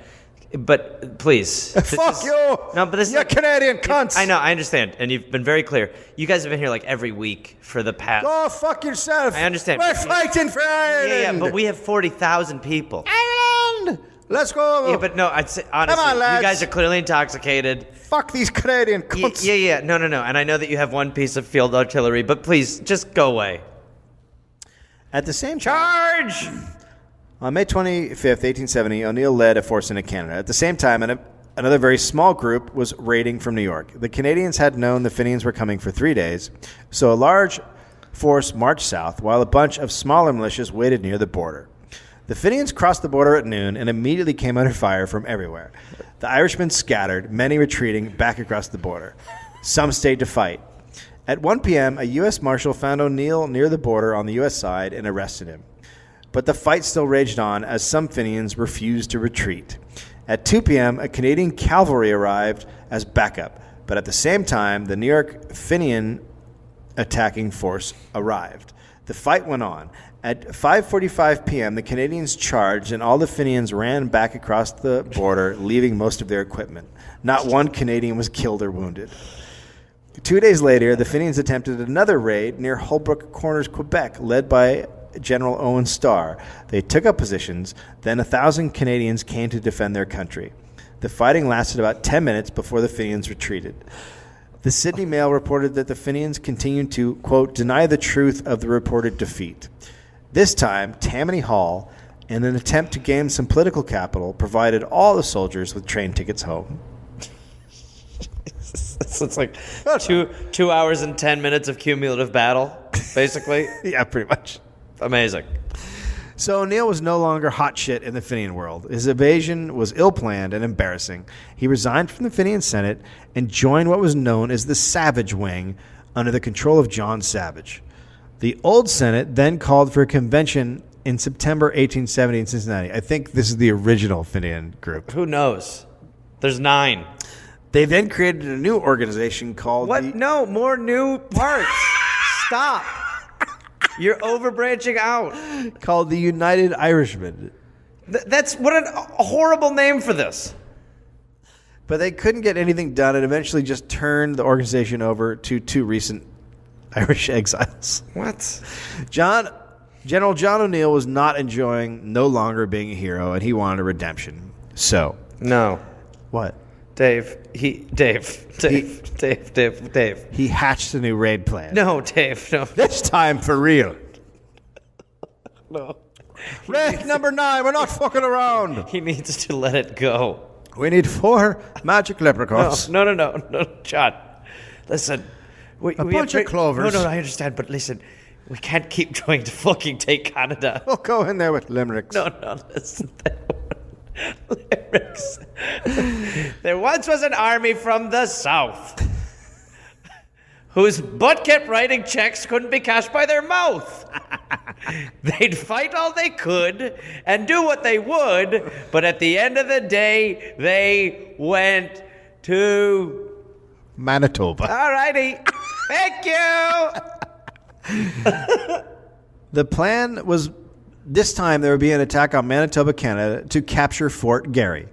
But please. Fuck you! No, but this You're is Canadian cunts! I know, I understand. And you've been very clear. You guys have been here like every week for the past. Go fuck yourself! I understand. We're fighting for Ireland! Yeah, but we have 40,000 people. Ireland! Let's go! Yeah, but no, I'd say, honestly, Come on, lads. you guys are clearly intoxicated. Fuck these Canadian cunts! Yeah, no. And I know that you have 1 piece of field artillery, but please, just go away. At the same time... Charge! On May 25th, 1870, O'Neill led a force into Canada. At the same time, another very small group was raiding from New York. The Canadians had known the Fenians were coming for 3 days, so a large force marched south, while a bunch of smaller militias waited near the border. The Fenians crossed the border at noon and immediately came under fire from everywhere. The Irishmen scattered, many retreating back across the border. Some stayed to fight. At 1 p.m., a U.S. Marshal found O'Neill near the border on the U.S. side and arrested him. But the fight still raged on as some Fenians refused to retreat. At 2 p.m., a Canadian cavalry arrived as backup, but at the same time, the New York Fenian attacking force arrived. The fight went on. At 5:45 p.m., the Canadians charged, and all the Fenians ran back across the border, leaving most of their equipment. Not one Canadian was killed or wounded. 2 days later, the Fenians attempted another raid near Holbrook Corners, Quebec, led by General Owen Starr. They took up positions. Then 1,000 Canadians came to defend their country. The fighting lasted about 10 minutes before the Fenians retreated. The Sydney Mail reported that the Fenians continued to, quote, deny the truth of the reported defeat. This time, Tammany Hall, in an attempt to gain some political capital, provided all the soldiers with train tickets home. So it's like 2 hours and 10 minutes of cumulative battle, basically. Yeah, pretty much. Amazing. So O'Neill was no longer hot shit in the Fenian world. His evasion was ill-planned and embarrassing. He resigned from the Fenian Senate and joined what was known as the Savage Wing under the control of John Savage. The old Senate then called for a convention in September 1870 in Cincinnati. I think this is the original Fenian group. Who knows? There's 9. They then created a new organization called What? No, more new parts. Stop. You're overbranching out. called the United Irishmen. That's what a horrible name for this. But they couldn't get anything done and eventually just turned the organization over to 2 recent Irish exiles. What? General John O'Neill was not enjoying no longer being a hero, and he wanted a redemption. So. No. What? Dave. Dave. He hatched a new raid plan. No, Dave, no. This time for real. No. Raid number 9, we're not fucking around. He needs to let it go. We need 4 magic leprechauns. No, John. Listen. We bunch of clovers. No, I understand, but listen. We can't keep trying to fucking take Canada. We'll go in there with limericks. No, listen. Lyrics. There once was an army from the south. whose butt kept writing checks couldn't be cashed by their mouth. They'd fight all they could and do what they would, but at the end of the day, they went to Manitoba. All righty. Thank you. The plan was this time there would be an attack on Manitoba, Canada to capture Fort Garry.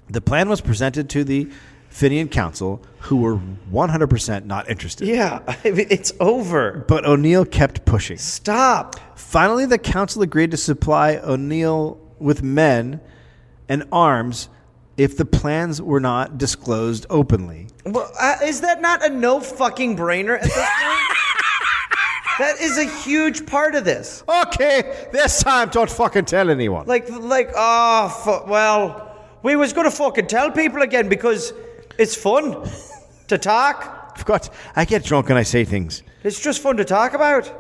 The plan was presented to the Fenian Council, who were 100% not interested. Yeah, I mean, it's over. But O'Neill kept pushing. Stop. Finally, the council agreed to supply O'Neill with men and arms if the plans were not disclosed openly. Well, is that not a no fucking brainer at this point? That is a huge part of this. Okay, this time don't fucking tell anyone. Well, we was going to fucking tell people again because it's fun to talk. Of course, I get drunk and I say things. It's just fun to talk about.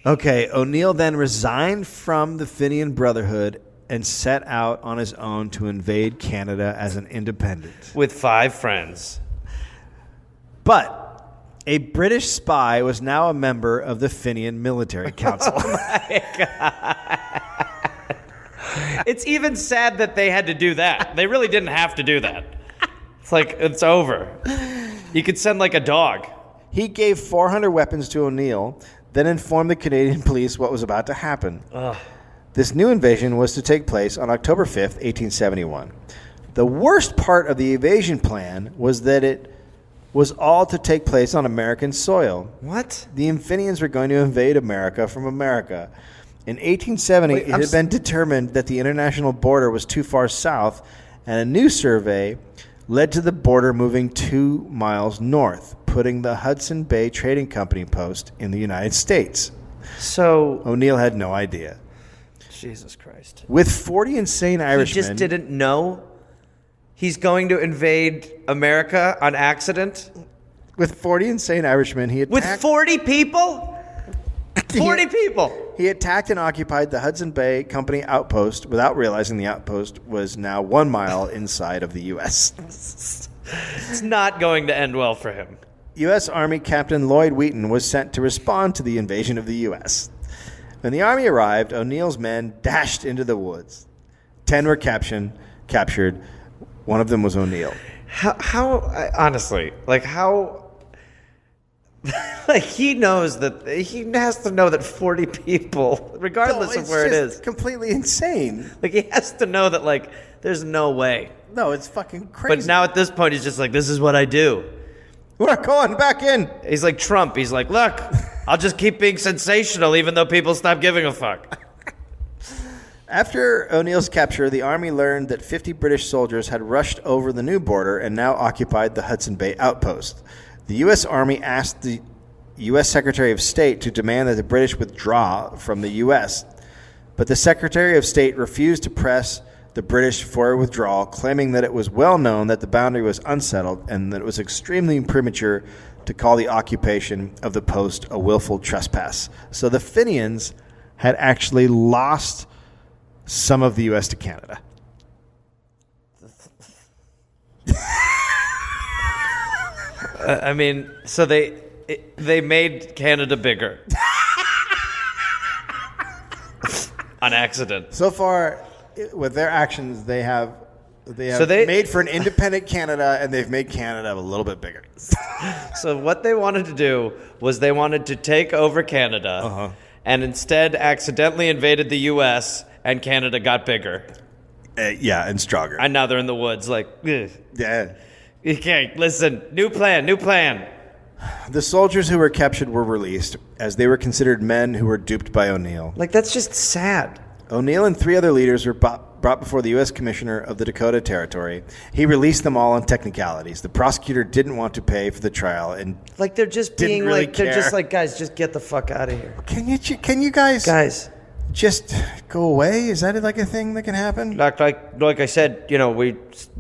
Okay, O'Neill then resigned from the Fenian Brotherhood and set out on his own to invade Canada as an independent. With 5 friends. But a British spy was now a member of the Fenian Military Council. Oh my God. It's even sad that they had to do that. They really didn't have to do that. It's like, it's over. You could send like a dog. He gave 400 weapons to O'Neill, then informed the Canadian police what was about to happen. Ugh. This new invasion was to take place on October 5th, 1871. The worst part of the invasion plan was that it was all to take place on American soil. What? The Fenians were going to invade America from America. In 1870, it had been determined that the international border was too far south, and a new survey led to the border moving 2 miles north, putting the Hudson Bay Trading Company post in the United States. So O'Neill had no idea. Jesus Christ. With 40 insane Irishmen... He just didn't know he's going to invade America on accident? With 40 insane Irishmen, he attacked... With 40 people? 40 people! He attacked and occupied the Hudson Bay Company outpost without realizing the outpost was now 1 mile inside of the U.S. It's not going to end well for him. U.S. Army Captain Lloyd Wheaton was sent to respond to the invasion of the U.S. When the Army arrived, O'Neill's men dashed into the woods. 10 were captured. One of them was O'Neill. Honestly, he knows that he has to know that 40 people, regardless of where it is, completely insane. He has to know that there's no way. No, it's fucking crazy. But now at this point, he's just like, this is what I do. We're going back in. He's like Trump. He's like, look, I'll just keep being sensational even though people stop giving a fuck. After O'Neill's capture, the Army learned that 50 British soldiers had rushed over the new border and now occupied the Hudson Bay outpost. The U.S. Army asked the U.S. Secretary of State to demand that the British withdraw from the U.S., but the Secretary of State refused to press the British for a withdrawal, claiming that it was well known that the boundary was unsettled and that it was extremely premature to call the occupation of the post a willful trespass. So the Fenians had actually lost some of the U.S. to Canada. I mean, so they made Canada bigger. On accident. So far, with their actions, they have So they made for an independent Canada, and they've made Canada a little bit bigger. So what they wanted to do was they wanted to take over Canada, and instead accidentally invaded the U.S., and Canada got bigger. Yeah, and stronger. And now they're in the woods, like, ugh. Yeah. Okay, listen, new plan. The soldiers who were captured were released, as they were considered men who were duped by O'Neill. That's just sad. O'Neill and 3 other leaders were brought before the U.S. Commissioner of the Dakota Territory. He released them all on technicalities. The prosecutor didn't want to pay for the trial, and they're just being really they're just care. like, guys, just get the fuck out of here. Can you guys just go away? Is that a thing that can happen? Like I said, we're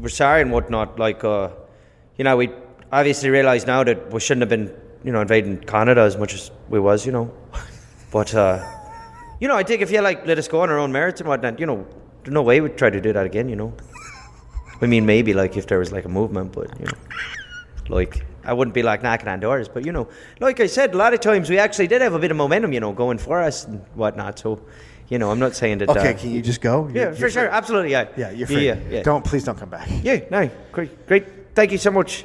sorry and whatnot. We obviously realize now that we shouldn't have been, invading Canada as much as we was, But, I think if you let us go on our own merits and whatnot, there's no way we'd try to do that again, I mean, maybe if there was a movement, but, like, I wouldn't be like knocking on doors, but, like I said, a lot of times we actually did have a bit of momentum, going for us and whatnot. So, I'm not saying that. Okay, can you just go? Yeah, for sure. Absolutely, yeah. Yeah, you're free. Yeah. Please don't come back. Yeah, no, great. Thank you so much.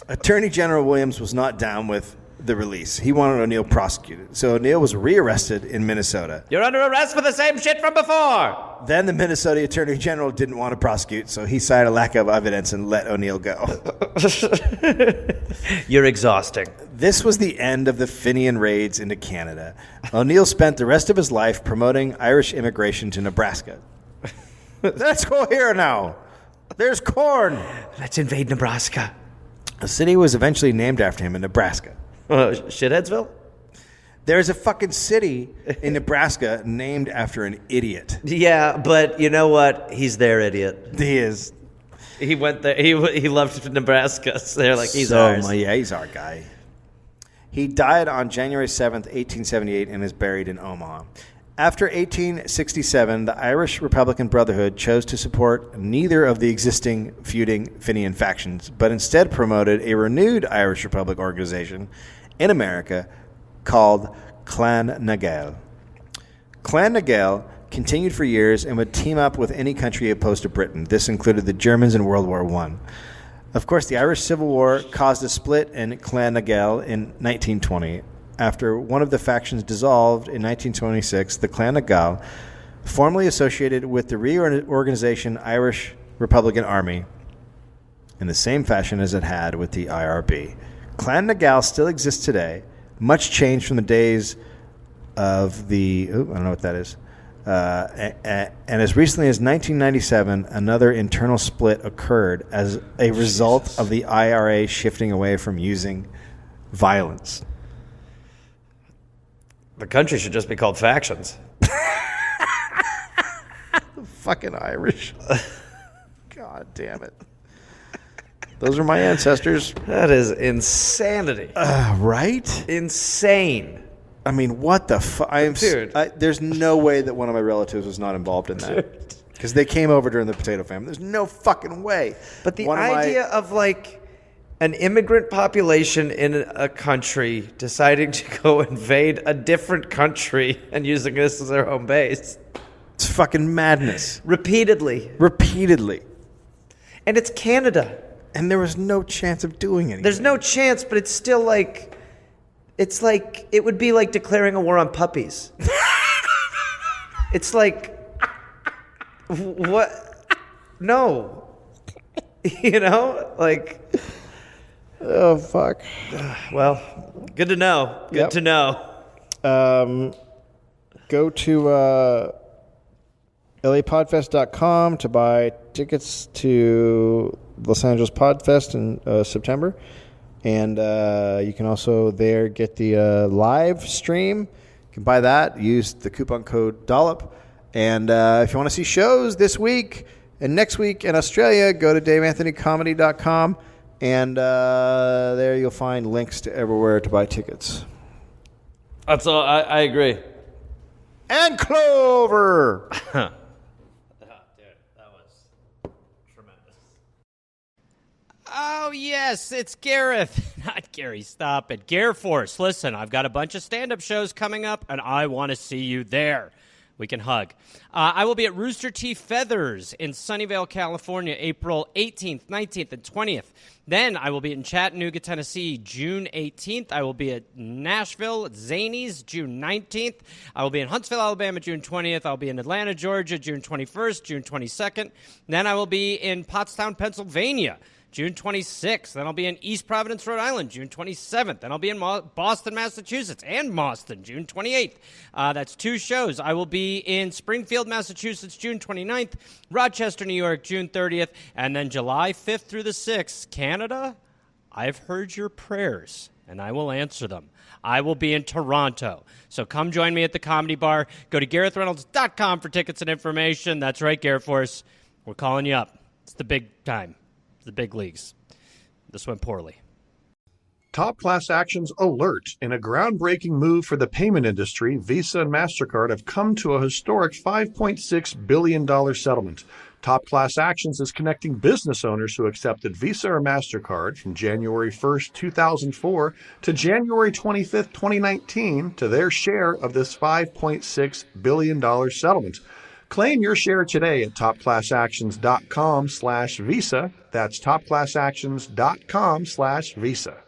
Attorney General Williams was not down with the release. He wanted O'Neill prosecuted. So O'Neill was rearrested in Minnesota. You're under arrest for the same shit from before. Then the Minnesota Attorney General didn't want to prosecute, so he cited a lack of evidence and let O'Neill go. You're exhausting. This was the end of the Fenian raids into Canada. O'Neill spent the rest of his life promoting Irish immigration to Nebraska. Let's go here now. There's corn. Let's invade Nebraska. A city was eventually named after him in Nebraska. Shitheadsville? There's a fucking city in Nebraska named after an idiot. Yeah, but you know what? He's their idiot. He is. He went there. He loved Nebraska. So they're like, he's ours. Yeah, he's our guy. He died on January 7th, 1878, and is buried in Omaha. After 1867, the Irish Republican Brotherhood chose to support neither of the existing feuding Fenian factions, but instead promoted a renewed Irish Republic organization in America called Clan na Gael. Clan na Gael continued for years and would team up with any country opposed to Britain. This included the Germans in World War I. Of course, the Irish Civil War caused a split in Clan na Gael in 1920. After one of the factions dissolved in 1926, the Clan na Gael, formally associated with the reorganization Irish Republican Army, in the same fashion as it had with the IRB. Clan na Gael still exists today, much changed from the days of the... I don't know what that is. And as recently as 1997, another internal split occurred as a result of the IRA shifting away from using violence. The country should just be called factions. Fucking Irish. God damn it. Those are my ancestors. That is insanity. Right? Insane. I mean, what the fuck? Dude. There's no way that one of my relatives was not involved in that. Because they came over during the potato famine. There's no fucking way. But the idea of like an immigrant population in a country deciding to go invade a different country and using this as their home base. It's fucking madness. Repeatedly. And it's Canada. And there was no chance of doing anything. There's no chance, but it's still like... It's like... It would be like declaring a war on puppies. It's like... What? No. You know? Like... Oh, fuck. Well, good to know. Good to know. Go to lapodfest.com to buy tickets to Los Angeles Podfest in September. And you can also there get the live stream. You can buy that. Use the coupon code Dollop. And if you want to see shows this week and next week in Australia, go to daveanthonycomedy.com. And there you'll find links to everywhere to buy tickets. That's all. I agree. And Clover! Dude, that was tremendous. Oh, yes, it's Gareth. Not Gary, stop it. Gare Force, listen, I've got a bunch of stand-up shows coming up, and I want to see you there. We can hug. I will be at Rooster Teeth Feathers in Sunnyvale, California, April 18th, 19th, and 20th. Then I will be in Chattanooga, Tennessee, June 18th. I will be at Nashville, at Zanies, June 19th. I will be in Huntsville, Alabama, June 20th. I'll be in Atlanta, Georgia, June 21st, June 22nd. Then I will be in Pottstown, Pennsylvania, June 26th. Then I'll be in East Providence, Rhode Island, June 27th. Then I'll be in Boston, Massachusetts, and Boston, June 28th. That's 2 shows. I will be in Springfield, Massachusetts, June 29th, Rochester, New York, June 30th, and then July 5th through the 6th. Canada, I've heard your prayers, and I will answer them. I will be in Toronto. So come join me at the Comedy Bar. Go to GarethReynolds.com for tickets and information. That's right, Gare Force. We're calling you up. It's the big time. The big leagues. This went poorly. Top class actions alert. In a groundbreaking move for the payment industry, Visa and MasterCard have come to a historic $5.6 billion settlement. Top Class Actions is connecting business owners who accepted Visa or MasterCard from January 1st, 2004 to January 25th, 2019 to their share of this $5.6 billion settlement. Claim your share today at topclassactions.com/Visa. That's topclassactions.com/Visa.